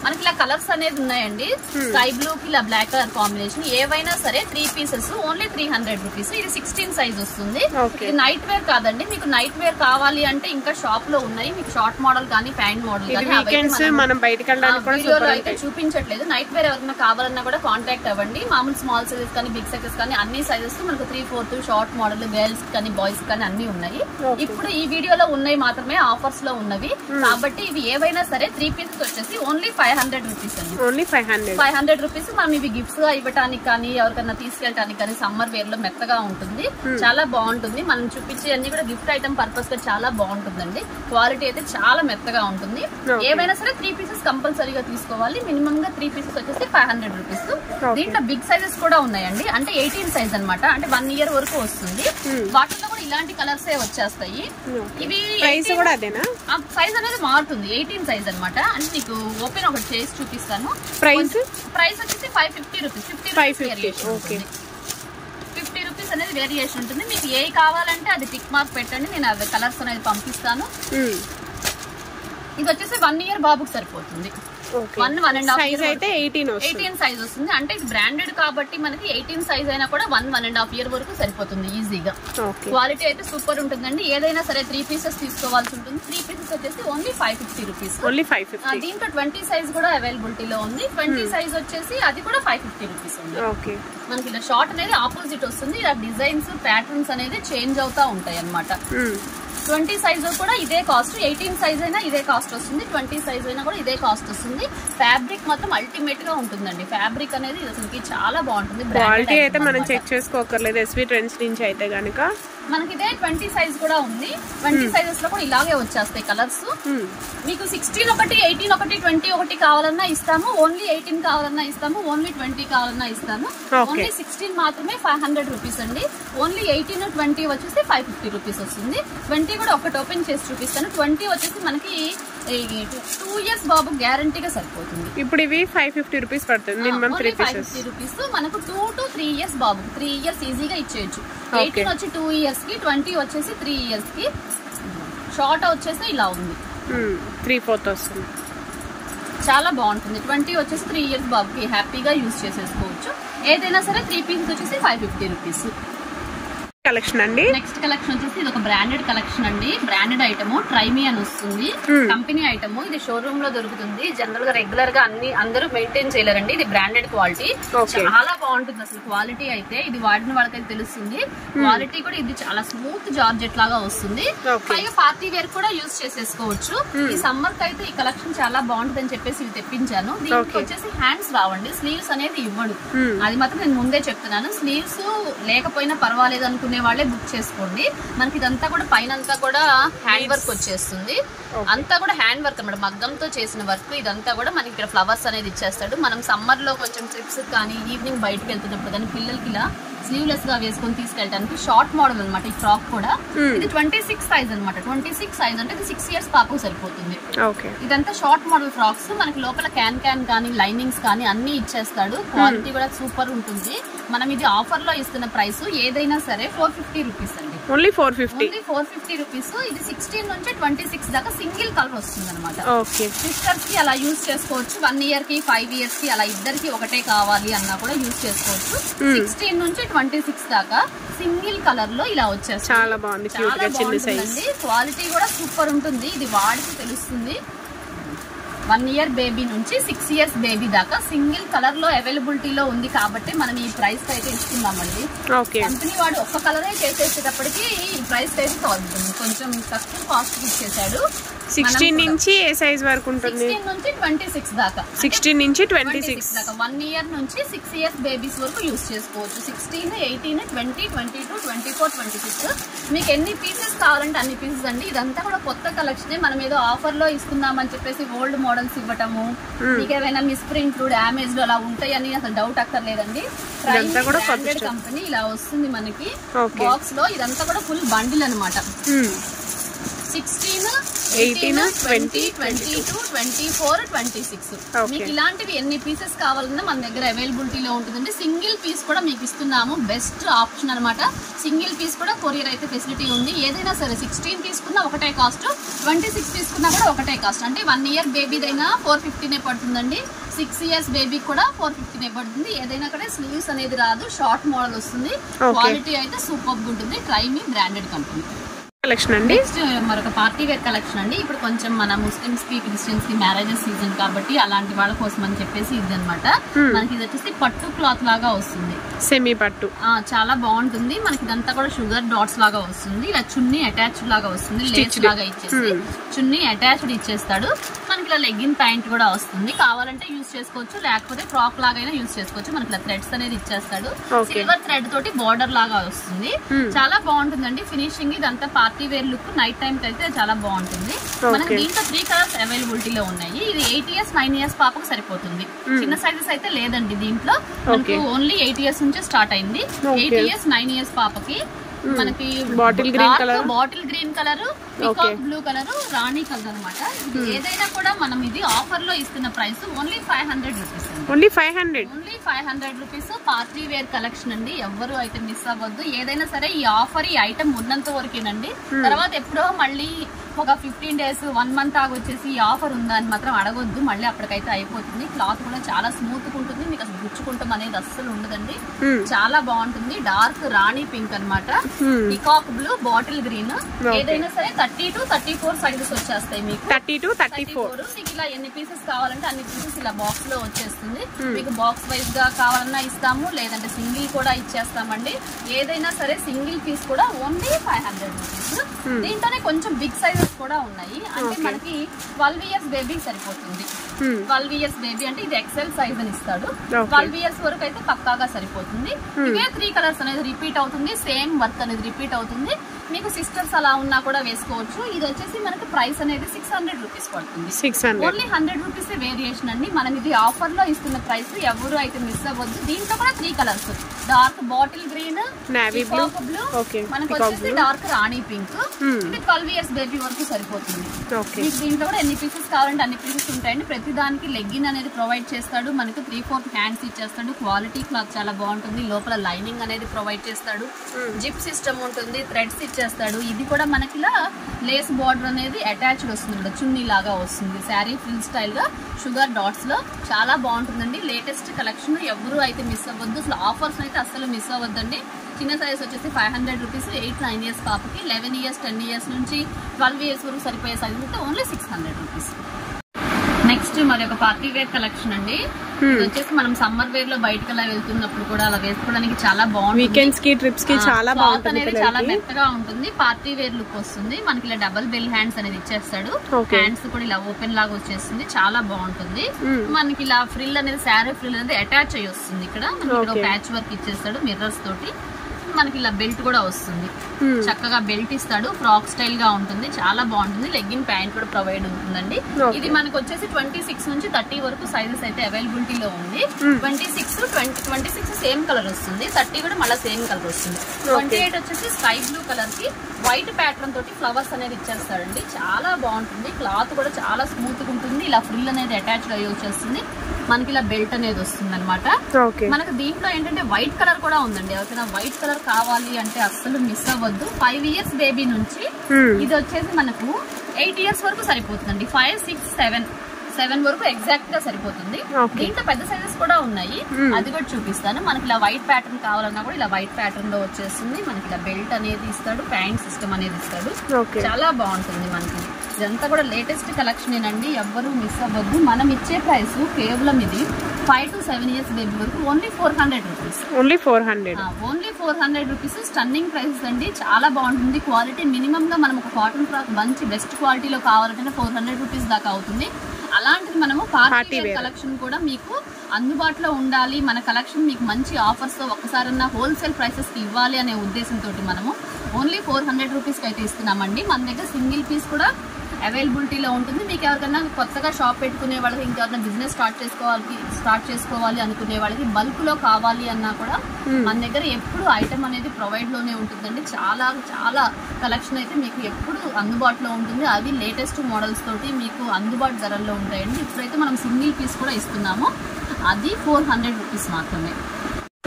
మనకి ఇలా కలర్స్ అనేది ఉన్నాయండి. స్కై బ్లూ కి ఇలా బ్లాక్ కలర్ కాంబినేషన్. ఏవైనా సరే 3 pieces ఓన్లీ 300 రూపీస్. ఇది 16 సైజ్ వస్తుంది. ఇది నైట్ వేర్ కాదండి. మీకు నైట్ వేర్ కావాలి అంటే ఇంకా షాప్ లో ఉన్నాయి. మీకు షార్ట్ మోడల్ కానీ ప్యాంట్ మోడల్ కానీ అయితే చూపించట్లేదు. నైట్ వేర్ ఎవరైనా కావాలన్నా కూడా కాంటాక్ట్ అవ్వండి. మామూలు స్మాల్ సైజెస్ కానీ బిగ్ సైజెస్ కానీ అన్ని సైజెస్ మనకు 3/4 షార్ట్ మోడల్ గర్ల్స్ కానీ బాయ్స్ కానీ అన్ని ఉన్నాయి. ఇప్పుడు ఈ వీడియోలో ఉన్నాయి మాత్రమే ఆఫర్స్ లో ఉన్నవి కాబట్టి ఇవి ఏవైనా సరే 3 pieces వచ్చేసి ఓన్లీ 500 రూపీస్ అండి. Only 500 rupees. మనం ఇవి గిఫ్ట్స్ గా ఇవ్వడానికి కానీ ఎవరికైనా తీసుకెళ్ళడానికి కానీ సమ్మర్ వేర్ లో మెత్తగా ఉంటుంది. చాలా బాగుంటుంది. మనం చూపించే అన్ని కూడా గిఫ్ట్ ఐటమ్ పర్పస్ గా చాలా బాగుంటుందండి. క్వాలిటీ అయితే చాలా మెత్తగా ఉంటుంది. ఏవైనా సరే 3 pieces కంపల్సరీగా తీసుకోవాలి. మినిమం గా 3 pieces వచ్చేసి 500 రూపీస్. దీంట్లో బిగ్ సైజెస్ కూడా ఉన్నాయండి. అంటే 18 సైజ్ అనమాట. అంటే 1 year వరకు వస్తుంది. వాటిలో కూడా ఇలాంటి కలర్స్ వచ్చేస్తాయి. ఇవి ప్రైస్ కూడా అదేనా? సైజ్ అనేది మారుతుంది. 18 సైజ్ అనమాట. అంటే నీకు ఓపెన్ ఒకటి చేసి చూపిస్తాను. ప్రైస్ వచ్చేసి 550 రూపీస్. 50 రూపీస్ అనేది వేరియేషన్ ఉంటుంది. మీకు ఏ కావాలంటే అది టిక్ మార్క్ పెట్టండి. నేను అవి కలర్స్ అనేది పంపిస్తాను. ఇది వచ్చేసి 1 year బాబుకి సరిపోతుంది. 1.5 అయితే 18 సైజ్ వస్తుంది. అంటే ఇది బ్రాండెడ్ కాబట్టి మనకి 18 సైజ్ అయినా కూడా 1.5 year వరకు సరిపోతుంది ఈజీగా. క్వాలిటీ అయితే సూపర్ ఉంటుందండి. ఏదైనా సరే 3 pieces తీసుకోవాల్సి ఉంటుంది. 3 pieces వచ్చేసి ఓన్లీ 550 రూపీస్. దీంట్లో 20 సైజ్ కూడా అవైలబిలిటీలో ఉంది. 20 సైజ్ వచ్చేసి అది కూడా 550 రూపీస్ ఉంది. మనకి ఇలా షార్ట్ అనేది ఆపోజిట్ వస్తుంది. ఇలా డిజైన్స్ ప్యాటర్న్స్ అనేది చేంజ్ అవుతా ఉంటాయి అన్నమాట. 20 సైజ్ కూడా ఇదే కాస్ట్. 18 సైజ్ అయినా ఇదే కాస్ట్ వస్తుంది. 20 సైజ్ అయినా కూడా ఇదే కాస్ట్ వస్తుంది. ఫ్యాబ్రిక్ మొత్తం అల్టిమేట్ గా ఉంటుందండి. ఫ్యాబ్రిక్ అనేది అసలు చాలా బాగుంటుంది. క్వాలిటీ అయితే మనం చెక్ చేసుకోకర్లేదు. ఎస్వి ట్రెండ్స్ నుంచి అయితే గనుక మనకి ఇదే 20 సైజ్ కూడా ఉంది. 20 సైజెస్ లో కూడా ఇలాగే వచ్చేస్తాయి కలర్స్. మీకు 16 ఒకటి, 18 ఒకటి, 20 ఒకటి కావాలన్నా ఇస్తాము. ఓన్లీ 18 కావాలన్నా ఇస్తాము. ఓన్లీ 20 కావాలన్నా ఇస్తాము. ఓన్లీ 16 మాత్రమే 500 రూపీస్ అండి. ఓన్లీ 18, 20 వచ్చేసి 550 రూపీస్ వస్తుంది. 20 కూడా ఒకటి ఓపెన్ చేసి చూపిస్తాను. 20 వచ్చేసి మనకి 2 ఇయర్స్ బాబు గ్యారంటీగా సరిపోతుంది. ఇప్పుడు ఇవి 550 రూపీస్ పడుతుంది. Minimum 3 pieces 550 rupees. మనకు 2 to 3 ఇయర్స్ బాబు 3 ఇయర్స్ ఈజీగా ఇచ్చేయచ్చు. 18 వచ్చి 2 ఇయర్స్ కి, 20 వచ్చేసి 3 ఇయర్స్ కి. షార్ట్ వచ్చేసి ఇలా ఉంది, 3/4 వస్తుంది. చాలా బాగుంటుంది. 20 వచ్చేసి 3 ఇయర్స్ బాబుకి హ్యాపీగా యూజ్ చేసేసుకోవచ్చు. ఏదైనా సరే 3 పీసెస్ వచ్చేసి 550 రూపీస్. కలెక్షన్ అండి. నెక్స్ట్ కలెక్షన్ వచ్చేసి ఇది ఒక బ్రాండెడ్ కలెక్షన్ అండి. బ్రాండెడ్ ఐటమ్ ట్రైమీ అని వస్తుంది. Company item. ఇది షోరూమ్ లో దొరుకుతుంది. జనరల్ గా రెగ్యులర్ గా అందరూ మెయింటైన్ చేయలేరండి. ఇది బ్రాండెడ్ క్వాలిటీ. చాలా బాగుంటుంది అసలు క్వాలిటీ అయితే. ఇది వాడిన వాళ్ళకైతే తెలుస్తుంది. క్వాలిటీ కూడా ఇది చాలా స్మూత్ జార్జెట్ లాగా వస్తుంది. పైగా పార్టీ వేర్ కూడా యూజ్ చేసేసుకోవచ్చు. ఈ సమ్మర్ కి అయితే ఈ కలెక్షన్ చాలా బాగుంటుంది అని చెప్పేసి ఇది తెప్పించాను. దీనికి వచ్చేసి హ్యాండ్స్ రావండి. స్లీవ్స్ అనేది ఇవ్వడు. అది మాత్రం నేను ముందే చెప్తున్నాను. స్లీవ్స్ లేకపోయినా పర్వాలేదు అనుకునే వాళ్ళే బుక్ చేసుకోండి. మనకి ఇదంతా కూడా పైన అంతా కూడా హ్యాండ్ వర్క్ వచ్చేస్తుంది. అంతా కూడా హ్యాండ్ వర్క్ అన్నమాట, మగ్గంతో చేసిన వర్క్. ఇదంతా కూడా మనకి ఇక్కడ ఫ్లవర్స్ అనేది ఇచ్చేస్తాడు. మనం సమ్మర్ లో కొంచెం ట్రిప్స్ కానీ ఈవినింగ్ బయటకు వెళ్తున్నప్పుడు కానీ పిల్లలకి ఇలా స్లీవ్లెస్ గా వేసుకొని తీసుకెళ్ళడానికి షార్ట్ మోడల్ అనమాట ఈ ఫ్రాక్ కూడా. ఇది 26 సైజ్ అనమాట. 26 సైజ్ అంటే ఇది 6 ఇయర్స్ పాపకు సరిపోతుంది. ఇదంతా షార్ట్ మోడల్ ఫ్రాక్స్. మనకి లోపల క్యాన్ కానీ లైనింగ్స్ కానీ అన్ని ఇచ్చేస్తాడు. క్వాలిటీ కూడా సూపర్ ఉంటుంది. మనం ఇది ఆఫర్ లో ఇస్తున్న ప్రైస్ ఏదైనా సరే 450 రూపీస్ అండి. ఓన్లీ 450. Only 450 rupees. ఇది 16 నుంచి 26 దాకా సింగిల్ కలర్ వస్తుంది అనమాట. సిస్టర్స్ కి అలా యూజ్ చేసుకోవచ్చు. 1 ఇయర్ కి 5 ఇయర్స్ కి అలా ఇద్దరికి ఒకటే కావాలి అన్నా కూడా యూజ్ చేసుకోవచ్చు. 16 నుంచి 26 దాకా సింగిల్ కలర్ లో ఇలా వచ్చేస్తుంది. చాలా బాగుంది. చాలా బాగుంటుందండి. క్వాలిటీ కూడా సూపర్ ఉంటుంది. ఇది వాడికి తెలుస్తుంది. 1 ఇయర్ బేబీ నుంచి 6 ఇయర్స్ బేబీ దాకా సింగిల్ కలర్ లో అవైలబిలిటీలో ఉంది కాబట్టి మనం ఈ ప్రైస్ అయితే ఇస్తున్నామండి. కంపెనీ వాడు ఒక్క కలరే చేసేటప్పటికి ఈ ప్రైస్ అయితే కొంచెం తక్కువ కాస్ట్ ఇచ్చేసాడు. 16 నుంచి ఏ సైజ్ వరకు ఉంటుంది? 16 నుంచి 26 దాకా. 16 నుంచి 26 దాకా 1 ఇయర్ నుంచి 6 ఇయర్స్ బేబీస్ వరకు యూజ్ చేసుకోవచ్చు. 16, 18, 20, 22, 24, 26 మీకు ఎన్ని పీసెస్ కావాలంటే అన్ని పీసెస్ అండి. ఇదంతా కూడా కొత్త కలెక్షన్. మనం ఏదో ఆఫర్ లో ఇస్తున్నామని చెప్పేసి ఓల్డ్ మోడల్స్ ఇవ్వటము, మీకు ఏమైనా మిస్ ప్రింట్లు డ్యామేజ్ అలా ఉంటాయని అసలు డౌట్ అక్కర్లేదండి. బ్రాండెడ్ కంపెనీ ఇలా వస్తుంది మనకి బాక్స్ లో. ఇదంతా కూడా ఫుల్ బండిల్ అనమాట. 16, 18, 20, 22, 24, 26 మీకు ఇలాంటివి ఎన్ని పీసెస్ కావాలన్నా మన దగ్గర అవైలబిలిటీలో ఉంటుందండి. సింగిల్ పీస్ కూడా మీకు ఇస్తున్నాము. బెస్ట్ ఆప్షన్ అనమాట. సింగిల్ పీస్ కూడా కొరియర్ అయితే ఫెసిలిటీ ఉంది. ఏదైనా సరే 16 తీసుకున్నా ఒకటే కాస్ట్, 26 తీసుకున్నా కూడా ఒకటే కాస్ట్. అంటే 1 ఇయర్ బేబీదైనా 450 పడుతుందండి. 6 ఇయర్స్ బేబీ కూడా 450 పడుతుంది. ఏదైనా కూడా స్లీవ్స్ అనేది రాదు. షార్ట్ మోడల్ వస్తుంది. క్వాలిటీ అయితే సూపర్ ఉంటుంది. ట్రైమీ బ్రాండెడ్ కంపెనీ కలెక్షన్ అండి. నెక్స్ట్ మరొక పార్టీ వేర్ కలెక్షన్ అండి. ఇప్పుడు కొంచెం మన ముస్లిమ్స్ కి క్రిస్టియన్స్ కి మ్యారేజెస్ సీజన్ కాబట్టి అలాంటి వాళ్ళ కోసం అని చెప్పేసి ఇది అనమాట. మనకి ఇది వచ్చేసి పట్టు క్లాత్ లాగా వస్తుంది. సెమీ పట్టు చాలా బాగుంటుంది. మనకి ఇదంతా కూడా షుగర్ డాట్స్ లాగా వస్తుంది. ఇలా చున్నీ అటాచ్డ్ లాగా వస్తుంది. లేస్ లాగా ఇచ్చేసి చున్నీ అటాచ్డ్ ఇచ్చేస్తాడు. మనకి ఇలా లెగ్గిన్ ప్యాంట్ కూడా వస్తుంది. కావాలంటే యూజ్ చేసుకోవచ్చు, లేకపోతే ఫ్రాక్ లాగా అయినా యూజ్ చేసుకోవచ్చు. మనకి ఇలా థ్రెడ్స్ అనేది ఇచ్చేస్తాడు. సిల్వర్ థ్రెడ్ తోటి బార్డర్ లాగా వస్తుంది. చాలా బాగుంటుందండి ఫినిషింగ్. ఇదంతా party wear look. Night time అయితే చాలా బాగుంటుంది. మనకి దీంట్లో 3 కలర్స్ అవైలబిలిటీలో ఉన్నాయి. ఇది 8 ఇయర్స్ 9 ఇయర్స్ పాపకు సరిపోతుంది. చిన్న సైజెస్ అయితే లేదండి దీంట్లో. మనకు ఓన్లీ 8 ఇయర్స్ నుంచి స్టార్ట్ అయింది. 8 ఇయర్స్ 9 ఇయర్స్ పాపకి మనకి bottle green colour, peacock blue colour, rani colour అనమాట. ఏదైనా కూడా మనం ఇది ఆఫర్ లో ఇస్తున్న price only 500 rupees. Only 500 rupees. Party wear collection అండి. ఎవ్వరు అయితే మిస్ అవ్వద్దు. ఏదైనా సరే ఈ ఆఫర్, ఈ ఐటమ్ ఉన్నంత వరకేనండి. తర్వాత ఎప్పుడో మళ్ళీ ఒక 15 days 1 month ఆగొచ్చేసి ఈ ఆఫర్ ఉందా అని మాత్రం అడగొద్దు. మళ్ళీ అప్పటికైతే అయిపోతుంది. క్లాత్ కూడా చాలా స్మూత్ ఉంటుంది. మీకు అసలు గుచ్చుకుంటాం అనేది అస్సలు ఉండదండి. చాలా బాగుంటుంది. డార్క్ రాణి పింక్ అనమాట. Peacock blue, bottle green. ఏదైనా సరే 30 to 34 సైజెస్ వచ్చేస్తాయి మీకు. 30 to 34 మీకు ఇలా ఎన్ని పీసెస్ కావాలంటే అన్ని పీసెస్ ఇలా బాక్స్ లో వచ్చేస్తుంది. మీకు బాక్స్ వైజ్ గా కావాలన్నా ఇస్తాము, లేదంటే సింగిల్ కూడా ఇచ్చేస్తామండి. ఏదైనా సరే సింగిల్ పీస్ కూడా ఓన్లీ 500 రూపీస్. దీంట్లోనే కొంచెం బిగ్ సైజెస్ కూడా ఉన్నాయి. అంటే మనకి 12 ఇయర్స్ బేబీ సరిపోతుంది. 12 ఇయర్స్ బేబీ అంటే ఇది ఎక్సెల్ సైజ్ అని ఇస్తాడు. 12 ఇయర్స్ వరకు అయితే పక్కాగా సరిపోతుంది. ఇవే 3 కలర్స్ అనేది రిపీట్ అవుతుంది, సేమ్ వర్క్ అనేది రిపీట్ అవుతుంది. మీకు సిస్టర్స్ అలా ఉన్నా కూడా వేసుకోవచ్చు. ఇది వచ్చేసి మనకి ప్రైస్ అనేది 600 రూపీస్ పడుతుంది. ఓన్లీ 100 రూపీస్ వేరియేషన్ అండి. మనం ఇది ఆఫర్ లో ఇస్తున్న ప్రైస్ ఎవరు అయితే మిస్ అవ్వద్దు. దీంట్లో కూడా 3 colours, dark bottle green, navy blue, మనకు వచ్చేసి డార్క్ రాణి పింక్. ఇది 12 ఇయర్స్ బేబీ వరకు సరిపోతుంది. మీకు దీంట్లో కూడా ఎన్ని పీసెస్ కావాలంటే అన్ని పీసెస్ ఉంటాయండి. ప్రతి దానికి లెగ్గిన్ అనేది ప్రొవైడ్ చేస్తాడు. మనకు 3/4 హ్యాండ్స్ ఇచ్చేస్తాడు. క్వాలిటీ క్లాత్ చాలా బాగుంటుంది. లోపల లైనింగ్ అనేది ప్రొవైడ్ చేస్తాడు. జిప్ సిస్టమ్ ఉంటుంది, థ్రెడ్స్ ఇచ్చేస్తాడు. ఇది కూడా మనకి ఇలా లేస్ బార్డర్ అనేది అటాచ్డ్ వస్తుంది, చున్నీ లాగా వస్తుంది. శారీ ఫ్రిల్ స్టైల్ గా షుగర్ డాట్స్ లో చాలా బాగుంటుందండి. లేటెస్ట్ కలెక్షన్ ఎవరు అయితే మిస్ అవ్వద్దు. అసలు ఆఫర్స్ అయితే అసలు మిస్ అవ్వద్దండి. చిన్న సైజ్ వచ్చేసి 500 రూపీస్. 8-9 ఇయర్స్ పాపకి, 11 ఇయర్స్ 10 ఇయర్స్ నుంచి 12 ఇయర్స్ వరకు సరిపోయే సైజ్ అయితే ఓన్లీ 600 రూపీస్. నెక్స్ట్ మరి ఒక పార్టీ వేర్ కలెక్షన్ అండి. ఇది వచ్చేసి మనం సమ్మర్ వేర్ లో బయటకు అలా వెళ్తున్నప్పుడు కూడా అలా వేసుకోవడానికి చాలా బాగుంటుంది. వీకెండ్స్ కి, ట్రిప్స్ కి చాలా బాగుంటుంది. అనేది చాలా మెత్తగా ఉంటుంది. పార్టీ వేర్ లుక్ వస్తుంది. మనకి ఇలా డబుల్ బెల్ హ్యాండ్స్ అనేది ఇచ్చేస్తాడు. హ్యాండ్స్ కూడా ఇలా ఓపెన్ లాగా వచ్చేస్తుంది. చాలా బాగుంటుంది. మనకి ఇలా ఫ్రిల్ అనేది, శారీ ఫ్రిల్ అనేది అటాచ్ అయ్యి వస్తుంది. ఇక్కడ మనకి ప్యాచ్ వర్క్ ఇచ్చేస్తాడు మిర్రర్స్ తోటి. మనకి ఇలా బెల్ట్ కూడా వస్తుంది. చక్కగా బెల్ట్ ఇస్తాడు. ఫ్రాక్ స్టైల్ గా ఉంటుంది. చాలా బాగుంటుంది. లెగ్గిన్ ప్యాంట్ కూడా ప్రొవైడ్ ఉంటుందండి. ఇది మనకు వచ్చేసి 26 నుంచి 30 వరకు సైజెస్ అయితే అవైలబిలిటీలో ఉంది. 26 సేమ్ కలర్ వస్తుంది. 30 కూడా మళ్ళీ సేమ్ కలర్ వస్తుంది. 28 వచ్చేసి స్కై బ్లూ కలర్ కి వైట్ ప్యాటర్న్ తోటి ఫ్లవర్స్ అనేది ఇచ్చేస్తాడండి. చాలా బాగుంటుంది. క్లాత్ కూడా చాలా స్మూత్ గా ఉంటుంది. ఇలా ఫ్రిల్ అనేది అటాచ్డ్ అయ్యి వచ్చేస్తుంది. మనకి ఇలా బెల్ట్ అనేది వస్తుంది అనమాట. మనకు దీంట్లో ఏంటంటే వైట్ కలర్ కూడా ఉందండి. ఎవరికైనా వైట్ కలర్ కావాలి అంటే అస్సలు మిస్ అవ్వద్దు. 5 ఇయర్స్ బేబీ నుంచి ఇది వచ్చేసి మనకు 8 ఇయర్స్ వరకు సరిపోతుందండి. 5, 6, 7 వరకు ఎగ్జాక్ట్ గా సరిపోతుంది. దీంట్లో పెద్ద సైజెస్ కూడా ఉన్నాయి. అది కూడా చూపిస్తాను. మనకి ఇలా వైట్ ప్యాటర్న్ కావాలన్నా కూడా ఇలా వైట్ ప్యాటర్న్ లో వచ్చేస్తుంది. మనకి ఇలా బెల్ట్ అనేది ఇస్తాడు, ప్యాంట్ సిస్టమ్ అనేది ఇస్తాడు. చాలా బాగుంటుంది. మనకి ఇదంతా కూడా లేటెస్ట్ కలెక్షన్ ఏనండి. ఎవ్వరూ మిస్ అవ్వద్దు. మనం ఇచ్చే ప్రైస్ కేవలం ఇది 5 to 7 ఇయర్స్ బేబీ వరకు only 400 rupees. Only 400 rupees. Stunning prices అండి. చాలా బాగుంటుంది. క్వాలిటీ మినిమం గా మనం ఒక కాటన్ ఫ్రాక్ మంచి బెస్ట్ క్వాలిటీలో కావాలంటే 400 రూపీస్ దాకా అవుతుంది. అలాంటిది మనము పార్టీ వేర్ కలెక్షన్ కూడా మీకు అందుబాటులో ఉండాలి. మన కలెక్షన్ మీకు మంచి ఆఫర్స్ తో ఒక్కసారన్నా హోల్సేల్ ప్రైసెస్ కి ఇవ్వాలి అనే ఉద్దేశంతో మనము ఓన్లీ 400 రూపీస్ కి అయితే ఇస్తున్నామండి. మన దగ్గర సింగిల్ పీస్ కూడా అవైలబిలిటీలో ఉంటుంది. మీకు ఎవరికైనా కొత్తగా షాప్ పెట్టుకునే వాళ్ళకి, ఇంకెవరైనా బిజినెస్ స్టార్ట్ చేసుకోవాలి అనుకునే వాళ్ళకి బల్క్ లో కావాలి అన్నా కూడా మన దగ్గర ఎప్పుడు ఐటమ్ అనేది ప్రొవైడ్ లోనే ఉంటుందండి. చాలా చాలా కలెక్షన్ అయితే మీకు ఎప్పుడు అందుబాటులో ఉంటుంది. అవి లేటెస్ట్ మోడల్స్ తోటి మీకు అందుబాటు ధరల్లో ఉంటాయండి. ఇప్పుడైతే మనం సింగిల్ పీస్ కూడా ఇస్తున్నాము. అది 400 రూపీస్ మాత్రమే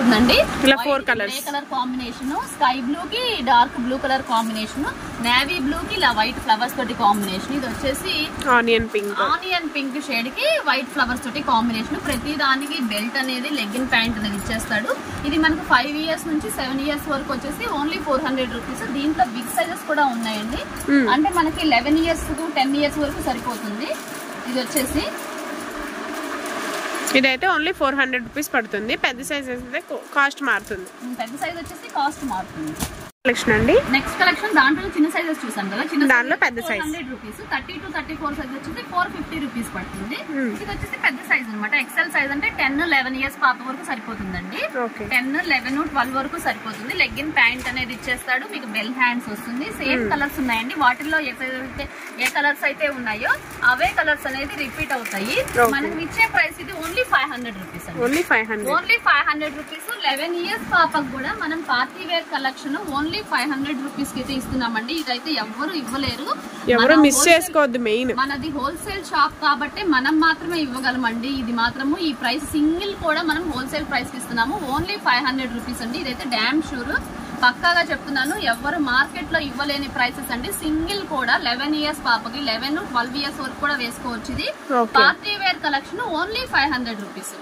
ఉందండి. ఇలా 4 colours, grey colour combination, sky blue కి dark blue colour combination, navy blue కి ఇలా వైట్ ఫ్లవర్స్ తోటి కాంబినేషన్. ఇది వచ్చేసి ఆనియన్ పింక్ షేడ్ కి వైట్ ఫ్లవర్స్ తోటి కాంబినేషన్. ప్రతి దానికి బెల్ట్ అనేది, లెగ్గిన్ ప్యాంట్ అనేది ఇచ్చేస్తాడు. ఇది మనకు 5 ఇయర్స్ నుంచి 7 ఇయర్స్ వరకు వచ్చేసి ఓన్లీ 400 రూపీస్. దీంట్లో బిగ్ సైజెస్ కూడా ఉన్నాయండి. అంటే మనకి 11 ఇయర్స్ టు 10 ఇయర్స్ వరకు సరిపోతుంది. ఇది వచ్చేసి ఇదైతే ఓన్లీ 400 రూపీస్ పడుతుంది. పెద్ద సైజ్ అయితే కాస్ట్ మారుతుంది. పెద్ద సైజ్ వచ్చేసి కాస్ట్ మారుతుంది. కలెక్షన్ అండి. నెక్స్ట్ కలెక్షన్ దాంట్లో చిన్న సైజెస్ చూసాం కదా. చిన్న దాంట్లో పెద్ద సైజ్ 100 రూపీస్. 30 to 34 సైజ్ వచ్చేసి 450 రూపీస్ పడుతుంది. ఇది వచ్చేసి పెద్ద సైజ్ అనమాట. ఎక్సెల్ సైజ్ అంటే 10-11 ఇయర్స్ పాప వరకు సరిపోతుందండి. 10-11-12 వరకు సరిపోతుంది. లెగ్గిన్ ప్యాంట్ అనేది ఇచ్చేస్తాడు. మీకు బెల్ హ్యాండ్స్ వస్తుంది. సేమ్ కలర్స్ ఉన్నాయండి. వాటిల్లో ఏ కలర్స్ అయితే ఉన్నాయో అవే కలర్స్ అనేది రిపీట్ అవుతాయి. మనం ఇచ్చే ప్రైస్ ఇది only 500 rupees. Only 500 rupees. 11 years పాపకు కూడా మనం party wear collection only 500 rupees కి అయితే ఇస్తున్నామండి. ఇదైతే ఎవ్వరు ఇవ్వలేరు. ఎవరు మిస్ చేసుకోవద్దు. మెయిన్ మనది హోల్సేల్ షాప్ కాబట్టి మనం మాత్రమే ఇవ్వగలమండి. ఇది మాత్రము ఈ ప్రైస్ సింగిల్ కూడా మనం హోల్సేల్ ప్రైస్ కి ఇస్తున్నాము. ఓన్లీ 500 రూపీస్ అండి. ఇదైతే డామ్ షూర్, పక్కాగా చెప్తున్నాను. ఎవరు మార్కెట్ లో ఇవ్వలేని ప్రైసెస్ అండి. సింగిల్ కూడా 11 ఇయర్స్ పాపకి, 11-12 ఇయర్స్ వరకు కూడా వేసుకోవచ్చు. ఇది party wear collection only 500 rupees.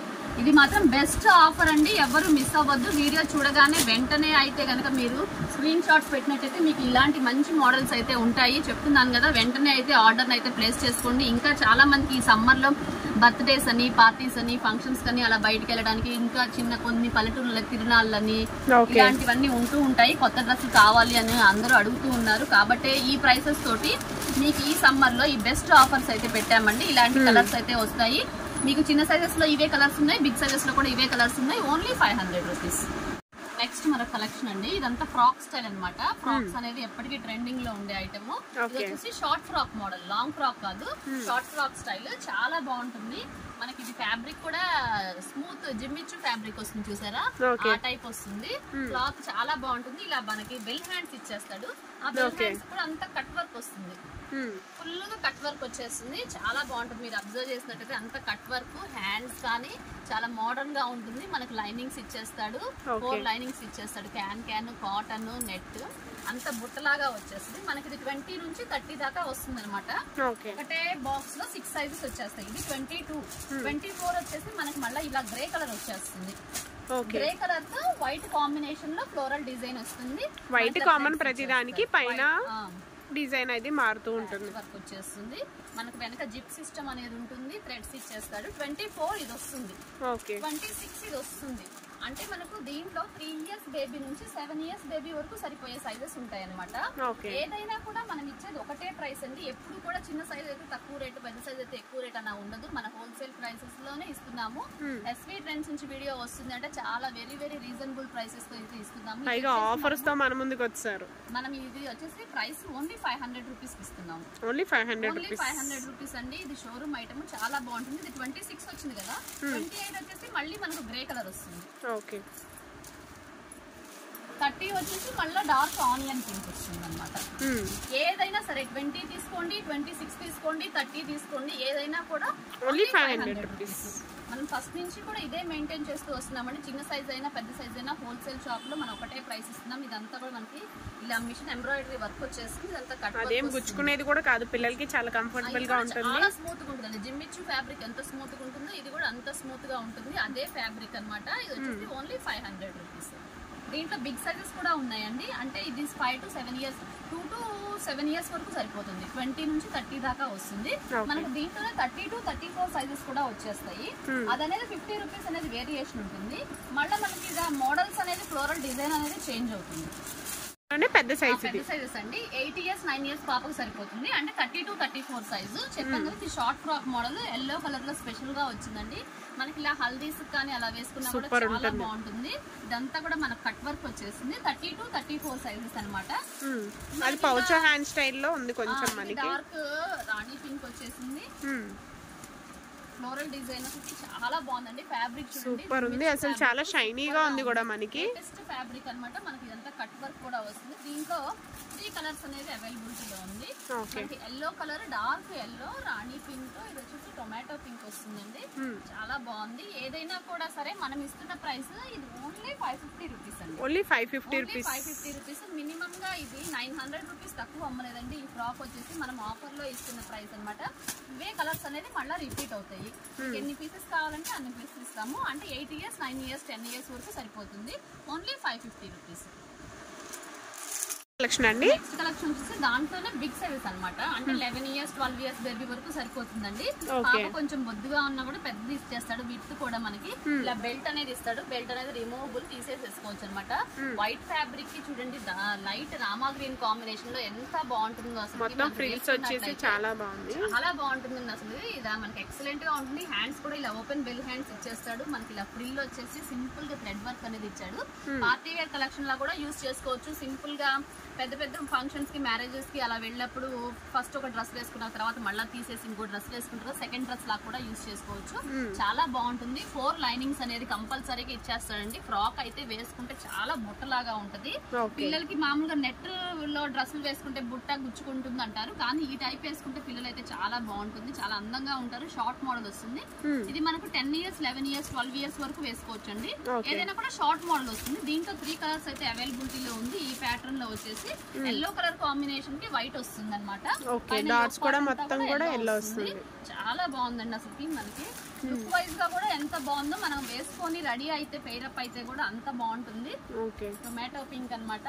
ఇది మాత్రం బెస్ట్ ఆఫర్ అండి. ఎవరు మిస్ అవ్వద్దు. వీడియో చూడగానే వెంటనే అయితే కనుక మీరు స్క్రీన్ షాట్స్ పెట్టినట్టయితే మీకు ఇలాంటి మంచి మోడల్స్ అయితే ఉంటాయి. చెప్తున్నాను కదా, వెంటనే అయితే ఆర్డర్ అయితే ప్లేస్ చేసుకోండి. ఇంకా చాలా మందికి ఈ సమ్మర్ లో బర్త్డేస్ అని, పార్టీస్ అని, ఫంక్షన్స్ అని అలా బయటకు వెళ్ళడానికి, ఇంకా చిన్న కొన్ని పల్లెటూర్ల తిరునాళ్ళని ఇలాంటివన్నీ ఉంటూ ఉంటాయి. కొత్త డ్రెస్సులు కావాలి అని అందరూ అడుగుతూ ఉన్నారు. కాబట్టి ఈ ప్రైసెస్ తోటి మీకు ఈ సమ్మర్ లో ఈ బెస్ట్ ఆఫర్స్ అయితే పెట్టామండి. ఇలాంటి కలర్స్ అయితే వస్తాయి మీకు. చిన్న సైజెస్ లో ఇవే కలర్స్ ఉన్నాయి, బిగ్ సైజెస్ లో కూడా ఇవే కలర్స్ ఉన్నాయి. Only 500 rupees. నెక్స్ట్ మరొక కలెక్షన్ అండి. ఇదంతా ఫ్రాక్ స్టైల్ అనమాట. ఫ్రాక్స్ అనేది ఎప్పటికీ ట్రెండింగ్ లో ఉండే ఐటమ్. ఇది వచ్చేసి short frock model, long frock కాదు, షార్ట్ ఫ్రాక్ స్టైల్. చాలా బాగుంటుంది. మనకి ఇది ఫ్యాబ్రిక్ కూడా స్మూత్ జిమ్మిచ్చు ఫ్యాబ్రిక్ వస్తుంది చూసారా, ఆ టైప్ వస్తుంది. క్లాత్ చాలా బాగుంటుంది. ఇలా మనకి బెల్ హ్యాండ్స్ ఇచ్చేస్తాడు. ఆ బెల్ హ్యాండ్స్ కూడా అంతా కట్ వర్క్ వస్తుంది. ఫుల్ గా కట్ వర్క్ వచ్చేస్తుంది. చాలా బాగుంటుంది. మీరు అబ్జర్వ్ చేసినట్టయితే అంత కట్ వర్క్, హ్యాండ్స్ కానీ చాలా మోడర్న్ గా ఉంటుంది. మనకి లైనింగ్స్ ఇచ్చేస్తాడు, 4 లైనింగ్స్ ఇచ్చేస్తాడు. క్యాన్, కాటన్, నెట్ అంత బుట్టలాగా వచ్చేస్తుంది. మనకి ఇది 20 నుంచి 30 దాకా వస్తుంది అనమాట. ఒకటే బాక్స్ లో 6 సైజెస్ వచ్చేస్తాయి. ఇది 22, 24 వచ్చేసి మనకి మళ్ళీ ఇలా గ్రే కలర్ వచ్చేస్తుంది. గ్రే కలర్ తో వైట్ కాంబినేషన్ లో ఫ్లోరల్ డిజైన్ వస్తుంది. వైట్ కామన్ ప్రతిదానికి, పైన డిజైన్ అయితే మారుతూ ఉంటుంది. వర్క్ వచ్చేస్తుంది. మనకు వెనక జిప్ సిస్టమ్ అనేది ఉంటుంది. థ్రెడ్స్ ఇచ్చేస్తాడు. 24 ఇది వస్తుంది, 26 ఇది వస్తుంది. అంటే మనకు దీంట్లో 3 ఇయర్స్ బేబీ నుంచి 7 ఇయర్స్ బేబీ వరకు సరిపోయే సైజెస్ ఉంటాయి అనమాట. ఏదైనా కూడా మనం ఇచ్చేది ఒకటే ప్రైస్ అండి. ఎప్పుడు కూడా చిన్న సైజ్ అయితే తక్కువ రేటు, పెద్ద సైజ్ అయితే ఎక్కువ రేట్ అన్న ఉండదు. మన హోల్సేల్ ప్రైసెస్ లోనే ఇస్తున్నాము. ఎస్వి ట్రెండ్స్ నుంచి వీడియో వస్తుంది అంటే చాలా వెరీ వెరీ రీజనబుల్ ప్రైసెస్ తో అయితే ఇస్తున్నాము. ఆఫర్స్ తో మన ముందుకు వచ్చారు. మనం ఇది వచ్చేసి ప్రైస్ ఓన్లీ 500 రూపీస్ ఇస్తున్నాము. ఓన్లీ 500 రూపీస్ అండి. ఇది షోరూమ్ ఐటమ్, చాలా బాగుంటుంది. ఇది 26 వచ్చింది కదా, 28 వచ్చేసి మళ్ళీ మనకు గ్రే కలర్ వస్తుంది. 30 వచ్చేసి మళ్ళీ డార్క్ ఆనియన్ పింక్ వస్తుంది అనమాట. ఏదైనా సరే 20 తీసుకోండి, 26 తీసుకోండి, 30 తీసుకోండి, ఏదైనా కూడా ఓన్లీ 500 రూపీస్. మనం ఫస్ట్ నుంచి కూడా ఇదే మెయింటైన్ చేస్తూ వస్తున్నామండి. చిన్న సైజ్ అయినా పెద్ద సైజ్ అయినా హోల్సేల్ షాప్ లో మనం ఒకటే ప్రైస్ ఇస్తున్నాం. ఇదంతా కూడా మనకి ఇలా మిషన్ ఎంబ్రాయిడరీ వర్క్ వచ్చేస్తుంది. ఇదంతా కట్ వర్క్, గుచ్చుకునేది కూడా కాదు, పిల్లలకి చాలా కంఫర్టబుల్ గా ఉంటుంది. చాలా స్మూత్ గా ఉంటుంది. జిమ్మిచ్చు ఫ్యాబ్రిక్ ఎంత స్మూత్ గా ఉంటుందో ఇది కూడా అంత స్మూత్ గా ఉంటుంది. అదే ఫ్యాబ్రిక్ అనమాట. ఇది వచ్చేసి ఓన్లీ 500 రూపీస్. దీంట్లో బిగ్ సైజెస్ కూడా ఉన్నాయండి. అంటే ఇది 5 to 7 ఇయర్స్, 2 to 7 ఇయర్స్ వరకు సరిపోతుంది. 20 నుంచి 30 దాకా వస్తుంది. మనకు దీంట్లోనే 30 to 34 సైజెస్ కూడా వచ్చేస్తాయి. అదనేది 50 రూపీస్ అనేది వేరియేషన్ ఉంటుంది. మళ్ళీ మనకి మోడల్స్ అనేది ఫ్లోరల్ డిజైన్ అనేది చేంజ్ అవుతుంది. పెద్ద సైజెస్ అండి. 8 ఇయర్స్ 9 ఇయర్స్ పాపకు సరిపోతుంది. అంటే 30 to 34 సైజు చెప్పాను కదా. ఇది short frock model yellow colour లో స్పెషల్ గా వచ్చిందండి. మనకి ఇలా హల్దీస్ కానీ అలా వేసుకున్నా కూడా చాలా బాగుంటుంది. ఇదంతా కూడా మనకు కట్ వర్క్ వచ్చేసింది. 30 to 34 సైజెస్ అనమాట. అది పౌచ్ హ్యాండ్ స్టైల్ లో ఉంది. కొంచెం మనకి డార్క్ రాణి పింక్ వచ్చేసింది. ఫ్లోరల్ డిజైన్ చాలా బాగుందండి. ఫ్యాబ్రిక్ సూపర్ ఉంది. అసలు చాలా షైనీగా ఉంది కూడా. మనకి బెస్ట్ ఫ్యాబ్రిక్ అన్నమాట. మనకి ఇదంతా కట్ వర్క్ కూడా వస్తుంది. దీంట్లో 3 కలర్స్ అనేది అవైలబిలిటీలో ఉంది. మనకి ఎల్లో కలర్, డార్క్ ఎల్లో, రాణి పింక్, ఇది వచ్చేసి టొమాటో పింక్ వస్తుందండి. చాలా బాగుంది. ఏదైనా కూడా సరే మనం ఇస్తున్న ప్రైస్ ఇది ఓన్లీ 550 రూపీస్ అండి. Only 550 rupees. మినిమం గా ఇది 900 రూపీస్ తక్కువ అమ్మలేదండి. ఈ ఫ్రాక్ వచ్చేసి మనం ఆఫర్ లో ఇస్తున్న ప్రైస్ అనమాట. ఇవే కలర్స్ అనేది మళ్ళీ రిపీట్ అవుతాయి. ఎన్ని పీసెస్ కావాలంటే అన్ని పీసెస్ ఇస్తాము. అంటే 8 ఇయర్స్ 9 ఇయర్స్ 10 ఇయర్స్ వరకు సరిపోతుంది. Only 550 rupees. కలెక్షన్ అండి. నెక్స్ట్ కలెక్షన్ వచ్చేసి దాంట్లోనే బిగ్ సైజెస్ అనమాట. అంటే 11 ఇయర్స్ 12 ఇయర్స్ బేబీ వరకు సరిపోతుందండి. పాప కొంచెం బొద్దుగా ఉన్నా కూడా పెద్దది ఇచ్చేస్తాడు. విత్ కూడా మనకి ఇలా బెల్ట్ అనేది ఇస్తాడు. బెల్ట్ అనేది రిమూవబుల్, తీసేసుకోవచ్చు అనమాట. వైట్ ఫ్యాబ్రిక్ కి చూడండి, లైట్ రామా గ్రీన్ కాంబినేషన్ లో ఎంత బాగుంటుందో అసలు. మొత్తం ఫ్రిల్స్ వచ్చేసి చాలా బాగుంది. చాలా బాగుంటుంది అసలు. ఇది మనకి ఎక్సలెంట్ గా ఉంటుంది. హ్యాండ్స్ కూడా ఇలా ఓపెన్ బెల్ హ్యాండ్స్ ఇచ్చేస్తాడు. మనకి ఇలా ఫ్రిల్ వచ్చేసి సింపుల్ గా థ్రెడ్ వర్క్ అనేది ఇచ్చాడు. పార్టీ వేర్ కలెక్షన్ లా కూడా యూజ్ చేసుకోవచ్చు. సింపుల్ గా పెద్ద పెద్ద ఫంక్షన్స్ కి, మ్యారేజెస్ కి అలా వెళ్ళినప్పుడు ఫస్ట్ ఒక డ్రెస్ వేసుకున్న తర్వాత మళ్ళీ తీసేసి ఇంకో డ్రెస్ వేసుకుంటారు. సెకండ్ డ్రెస్ లా కూడా యూజ్ చేసుకోవచ్చు. చాలా బాగుంటుంది. 4 లైనింగ్స్ అనేది కంపల్సరీగా ఇచ్చేస్తాడండి. ఫ్రాక్ అయితే వేసుకుంటే చాలా బుట్టలాగా ఉంటది. పిల్లలకి మామూలుగా నెట్ లో డ్రెస్సులు వేసుకుంటే బుట్ట గుచ్చుకుంటుంది అంటారు. కానీ ఈ టైప్ వేసుకుంటే పిల్లలు అయితే చాలా బాగుంటుంది. చాలా అందంగా ఉంటారు. షార్ట్ మోడల్ వస్తుంది. ఇది మనకు 10 ఇయర్స్ 11 ఇయర్స్ 12 ఇయర్స్ వరకు వేసుకోవచ్చు అండి. ఏదైనా కూడా షార్ట్ మోడల్ వస్తుంది. దీంట్లో 3 కలర్స్ అయితే అవైలబిలిటీలో ఉంది. ఈ ప్యాటర్న్ లో వచ్చేసి ఎల్లో కలర్ కాంబినేషన్ కి వైట్ వస్తుంది అనమాట. చాలా బాగుందండి అసలు. మనకి లుక్ వైజ్ గా కూడా ఎంత బాగుందో. మనం వేసుకొని రెడీ అయితే పేరప్ అయితే కూడా అంత బాగుంటుంది. టొమాటో పింక్ అనమాట.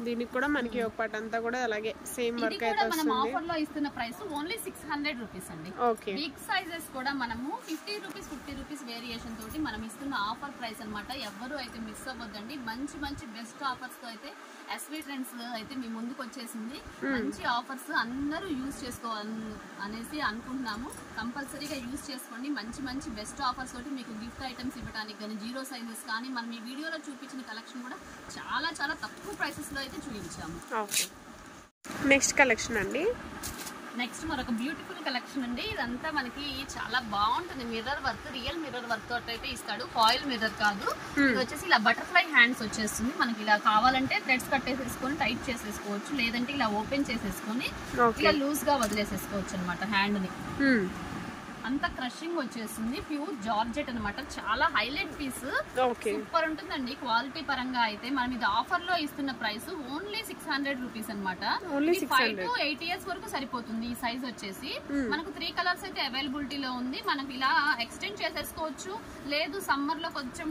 దీనికి కూడా మనకి ఒక పాట అంతా కూడా అలాగే సేమ్ వర్క్ అయితే మనం ఆఫర్ లో ఇస్తున్న ప్రైస్ ఓన్లీ 600 రూపీస్ అండి. బిగ్ సైజెస్ కూడా మనము 50 రూపీస్ వేరియేషన్ తోటి మనం ఇస్తున్న ఆఫర్ ప్రైస్ అన్నమాట. ఎవరు అయితే మిస్ అవ్వద్దండి. మంచి మంచి బెస్ట్ ఆఫర్స్ తో అయితే ఎస్వి ట్రెండ్స్ అయితే మీ ముందుకు వచ్చేసింది. మంచి ఆఫర్స్ అందరూ యూజ్ చేసుకోవాలి అనేసి అనుకుంటున్నాము. కంపల్సరీగా యూజ్ చేసుకోండి. మంచి మంచి బెస్ట్ ఆఫర్స్ తోటి మీకు గిఫ్ట్ ఐటమ్స్ ఇవ్వడానికి కానీ జీరో సైజెస్ కానీ మనం ఈ వీడియోలో చూపించిన కలెక్షన్ కూడా చాలా చాలా తక్కువ ప్రైసెస్ లో అయితే చూపించాము. నెక్స్ట్ కలెక్షన్ అండి. నెక్స్ట్ మరొక బ్యూటిఫుల్ కలెక్షన్ అండి. ఇదంతా మనకి చాలా బాగుంటుంది. Mirror work, real mirror work తోటి అయితే ఇస్తాడు. ఫాయిల్ మిర్రర్ కాదు. ఇది వచ్చేసి ఇలా బటర్ఫ్లై హ్యాండ్స్ వచ్చేస్తుంది. మనకి ఇలా కావాలంటే థ్రెడ్స్ కట్టేసేసుకొని టైట్ చేసేసుకోవచ్చు, లేదంటే ఇలా ఓపెన్ చేసేసుకొని ఇలా లూజ్ గా వదిలేసేసుకోవచ్చు అనమాట హ్యాండ్ ని. అంత క్రషింగ్ వచ్చేస్తుంది. ప్యూర్ జార్జెట్ అనమాట. చాలా హైలైట్ పీస్. సూపర్ ఉంటుందండి క్వాలిటీ పరంగా అయితే. మనం ఇది ఆఫర్ లో ఇస్తున్న ప్రైస్ ఓన్లీ 600 రూపీస్ అనమాట. 5 to 8 years వరకు సరిపోతుంది. ఈ సైజ్ వచ్చేసి మనకు 3 కలర్స్ అయితే అవైలబిలిటీలో ఉంది. మనకు ఇలా ఎక్స్టెండ్ చేసేసుకోవచ్చు, లేదు సమ్మర్ లో కొంచెం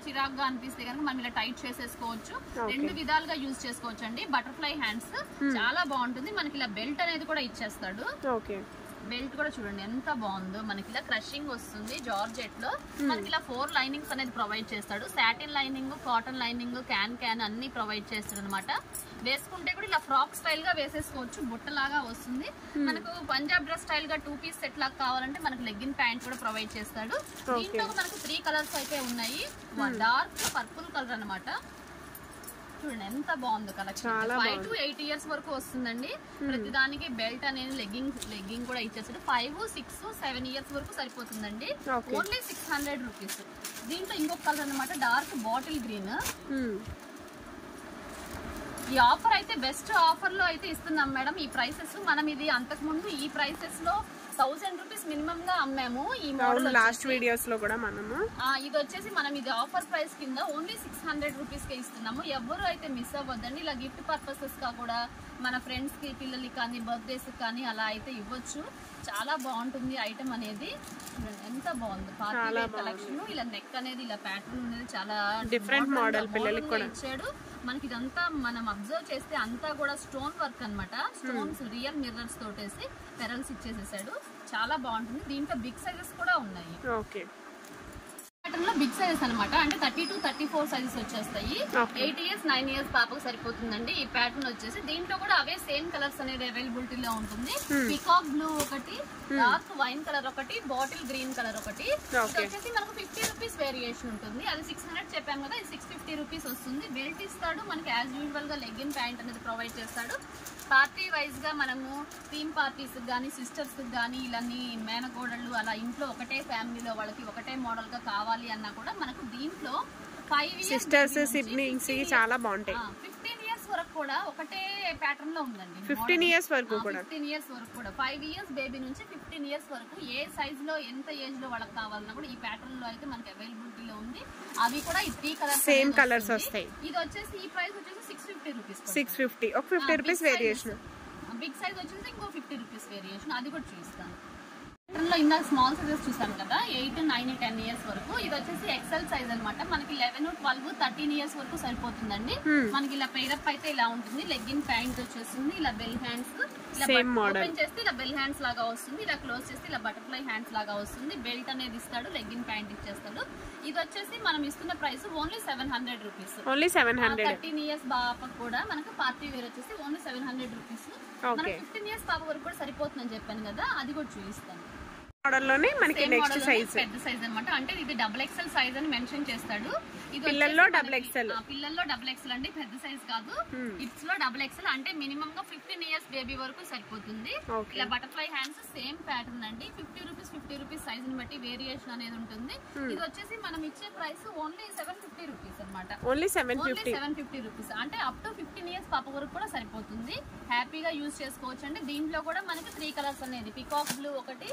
చిరాగ్గా అనిపిస్తే కనుక మనం ఇలా టైట్ చేసేసుకోవచ్చు. 2 విధాలుగా యూజ్ చేసుకోవచ్చు అండి. బటర్ఫ్లై హ్యాండ్స్ చాలా బాగుంటుంది. మనకి ఇలా బెల్ట్ అనేది కూడా ఇచ్చేస్తాడు. బెల్ట్ కూడా చూడండి ఎంత బాగుందో. మనకి ఇలా క్రషింగ్ వస్తుంది జార్జెట్ లో. మనకి ఇలా 4 లైనింగ్స్ అనేది ప్రొవైడ్ చేస్తాడు. Satin lining, cotton lining, can అన్ని ప్రొవైడ్ చేస్తాడు అనమాట. వేసుకుంటే కూడా ఇలా ఫ్రాక్ స్టైల్ గా వేసేసుకోవచ్చు. బుట్టలాగా వస్తుంది. మనకు పంజాబ్ డ్రెస్ స్టైల్ గా 2 పీస్ సెట్ లాగా కావాలంటే మనకు లెగ్గిన్ ప్యాంట్ కూడా ప్రొవైడ్ చేస్తాడు. దీంట్లో మనకు 3 కలర్స్ అయితే ఉన్నాయి. డార్క్ పర్పుల్ కలర్ అనమాట. చూడండి ఎంత బాగుందో కలెక్షన్. 5 to 8 years వరకు వస్తుందండి. ప్రతి దానికి బెల్ట్ అనేది లెగ్గింగ్ కూడా ఇచ్చేసాడు. 5, 6, 7 years వరకు సరిపోతుందండి. Only 600 rupees. దీంట్లో ఇంకొక కలర్ అనమాట డార్క్ బాటిల్ గ్రీన్. ఈ ఆఫర్ అయితే బెస్ట్ ఆఫర్ లో అయితే ఇస్తున్నాం మేడం. ఈ ప్రైసెస్ మనం ఇది అంతకు ముందు ఈ ప్రైసెస్ లో 1000 రూపీస్ మినిమం గా అమ్మాము. ఈ మోడల్ లాస్ట్ వీడియోస్ లో కూడా మనము ఇది వచ్చేసి మనం ఇది ఆఫర్ ప్రైస్ కింద ఓన్లీ 600 రూపీస్ కే ఇస్తున్నాము. ఎవరు అయితే మిస్ అవ్వద్దండి. ఇలా గిఫ్ట్ పర్పసెస్ గా కూడా మన ఫ్రెండ్స్ కి, పిల్లలకి కానీ, బర్త్డేస్ కానీ అలా అయితే ఇవ్వచ్చు. చాలా బాగుంటుంది ఐటమ్ అనేది. ఎంత బాగుంది పార్టీ వేర్ కలెక్షన్. ఇలా నెక్ అనేది ఇలా ప్యాటర్న్ అనేది చాలా డిఫరెంట్ మోడల్ పిల్లలకి కూడా ఇచ్చాడు. మనకి ఇదంతా మనం అబ్జర్వ్ చేస్తే అంతా కూడా స్టోన్ వర్క్ అనమాట. స్టోన్స్ రియల్ మిర్రర్స్ తోటేసి పెరల్స్ ఇచ్చేసేసాడు. చాలా బాగుంటుంది. దీంట్లో బిగ్ సైజెస్ కూడా ఉన్నాయి. బిగ్ సైజెస్ అనమాట. అంటే 30 to 34 సైజెస్ వచ్చేస్తాయి. 8 years 9 years పాపకు సరిపోతుందండి. ఈ ప్యాటర్న్ వచ్చేసి దీంట్లో కూడా అవే సేమ్ కలర్స్ అనేది అవైలబిలిటీలో ఉంటుంది. పికాక్ బ్లూ ఒకటి, డార్క్ వైన్ కలర్ ఒకటి, బాటిల్ గ్రీన్ కలర్ ఒకటి. ఇది వచ్చేసి మనకు 50 రూపీస్ వేరియేషన్ ఉంటుంది. అది 600 చెప్పాను కదా, ఇది 650 రూపీస్ వస్తుంది. బెల్ట్ ఇస్తాడు మనకి. యాజ్ యూజువల్ గా లెగ్గిన్ ప్యాంట్ అనేది ప్రొవైడ్ చేస్తాడు. పార్టీ వైజ్ గా మనము థీమ్ పార్టీస్ కానీ, సిస్టర్స్ కానీ, ఇలా మేనకోడళ్ళు అలా ఇంట్లో ఒకటే ఫ్యామిలీలో వాళ్ళకి ఒకటే మోడల్ గా కావాలి అన్నా కూడా మనకు దీంట్లో 5 years సిస్టర్స్ సిబ్లింగ్స్ చాలా బాగుంటాయి. 15 years వరకు కూడా ఒకటే ప్యాటర్న్ లో ఉందండి. 15 years వరకు కూడా 15 years వరకు కూడా 5 years బేబీ నుంచి 15 years వరకు ఏ సైజ్ లో ఎంత ఏజ్ లో వాళ్ళకి కావాలన్నా కూడా ఈ ప్యాటర్న్ లో అయితే మనకి అవైలబిలిటీలో ఉంది. అవి కూడా ఈ 3 కలర్స్ సేమ్ కలర్స్ వస్తాయి. ఇది వచ్చేసి ఈ ప్రైస్ వచ్చేసి 650 రూపీస్. 650 ఒక 50 రూపీస్ వేరియేషన్. బిగ్ సైజ్ వచ్చేసి ఇంకో 50 రూపీస్ వేరియేషన్. అది కూడా చూపిస్తాను. లో ఇందాక స్మాల్ సైజెస్ చూసాం కదా, 8, 9, 10 years వరకు. ఇది వచ్చేసి ఎక్సెల్ సైజ్ అనమాట. మనకి 11, 12, 13 years వరకు సరిపోతుందండి. మనకి ఇలా పేరప్ అయితే ఇలా ఉంటుంది. లెగ్గిన్ ప్యాంట్ వచ్చేస్తుంది. ఇలా బెల్ హ్యాండ్స్ ఓపెన్ చేస్తే ఇలా బెల్ హ్యాండ్స్ లాగా వస్తుంది. ఇలా క్లోజ్ చేస్తే ఇలా బటర్ఫ్లై హ్యాండ్స్ లాగా వస్తుంది. బెల్ట్ అనేది ఇస్తాడు, లెగ్గిన్ ప్యాంట్ ఇచ్చేస్తాడు. ఇది వచ్చేసి మనం ఇస్తున్న ప్రైస్ ఓన్లీ 700 రూపీస్. 13 years పాప కూడా మనకు పార్టీ వేర్ వచ్చేసి ఓన్లీ 700 రూపీస్. మనకి 15 years పాప వరకు కూడా సరిపోతుందని చెప్పాను కదా, అది కూడా చూపిస్తాను. మోడల్ లోనే మనకి నెక్స్ట్ సైజ్ పెద్ద సైజ్ అన్నమాట. అంటే ఇది XXL సైజ్ అని మెన్షన్ చేస్తాడు. ఇది పిల్లల్లో XXL. పిల్లల్లో XXL అండి, పెద్ద సైజ్ కాదు. ఇట్స్ లో XXL. అంటే మినిమం గా 15 years బేబీ వరకు సరిపోతుంది. ఇలా బటర్ఫ్లై హ్యాండ్స్ సేమ్ ప్యాటర్న్ అండి. 50 రూపీస్ సైజ్ ని బట్టి వేరియేషన్ అనేది ఉంటుంది. ఇది వచ్చేసి మనం ఇచ్చే ప్రైస్ ఓన్లీ 750 రూపీస్ అనమాట. Only 750 rupees. అంటే అప్ టు 15 years పాప వరకు కూడా సరిపోతుంది. హ్యాపీగా యూజ్ చేసుకోవచ్చు అండి. దీంట్లో కూడా మనకి 3 కలర్స్ అనేది, పికాక్ బ్లూ ఒకటి,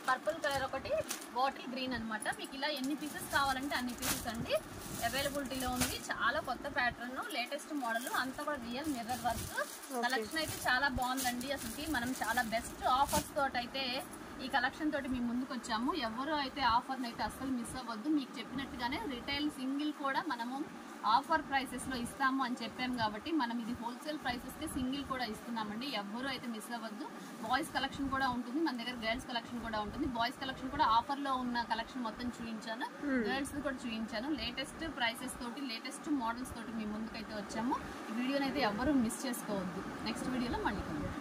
పర్పుల్ కలర్ ఒకటి, బాటిల్ గ్రీన్ అనమాట. మీకు ఇలా ఎన్ని పీసెస్ కావాలంటే అన్ని పీసెస్ అండి అవైలబిలిటీలో ఉంది. చాలా కొత్త ప్యాటర్న్, లేటెస్ట్ మోడల్, అంతా కూడా రియల్ మిర్రర్ వర్క్. కలెక్షన్ అయితే చాలా బాగుందండి. అసలు మనం చాలా బెస్ట్ ఆఫర్స్ తోటి అయితే ఈ కలెక్షన్ తోటి మేము ముందుకు వచ్చాము. ఎవరు అయితే ఆఫర్ అయితే అస్సలు మిస్ అవ్వద్దు. మీకు చెప్పినట్టుగానే రిటైల్ సింగిల్ కూడా మనము ఆఫర్ ప్రైసెస్ లో ఇస్తాము అని చెప్పాము కాబట్టి మనం ఇది హోల్సేల్ ప్రైసెస్ కి సింగిల్ కూడా ఇస్తున్నామండి. ఎవ్వరూ అయితే మిస్ అవ్వద్దు. బాయ్స్ కలెక్షన్ కూడా ఉంటుంది మన దగ్గర, గర్ల్స్ కలెక్షన్ కూడా ఉంటుంది. బాయ్స్ కలెక్షన్ కూడా ఆఫర్ లో ఉన్న కలెక్షన్ మొత్తం చూపించాను, గర్ల్స్ కూడా చూపించాను. లేటెస్ట్ ప్రైసెస్ తోటి లేటెస్ట్ మోడల్స్ తోటి మీ ముందుకైతే వచ్చాము. ఈ వీడియోని అయితే ఎవ్వరూ మిస్ చేసుకోవద్దు. నెక్స్ట్ వీడియోలో మళ్ళీ కలుద్దాం.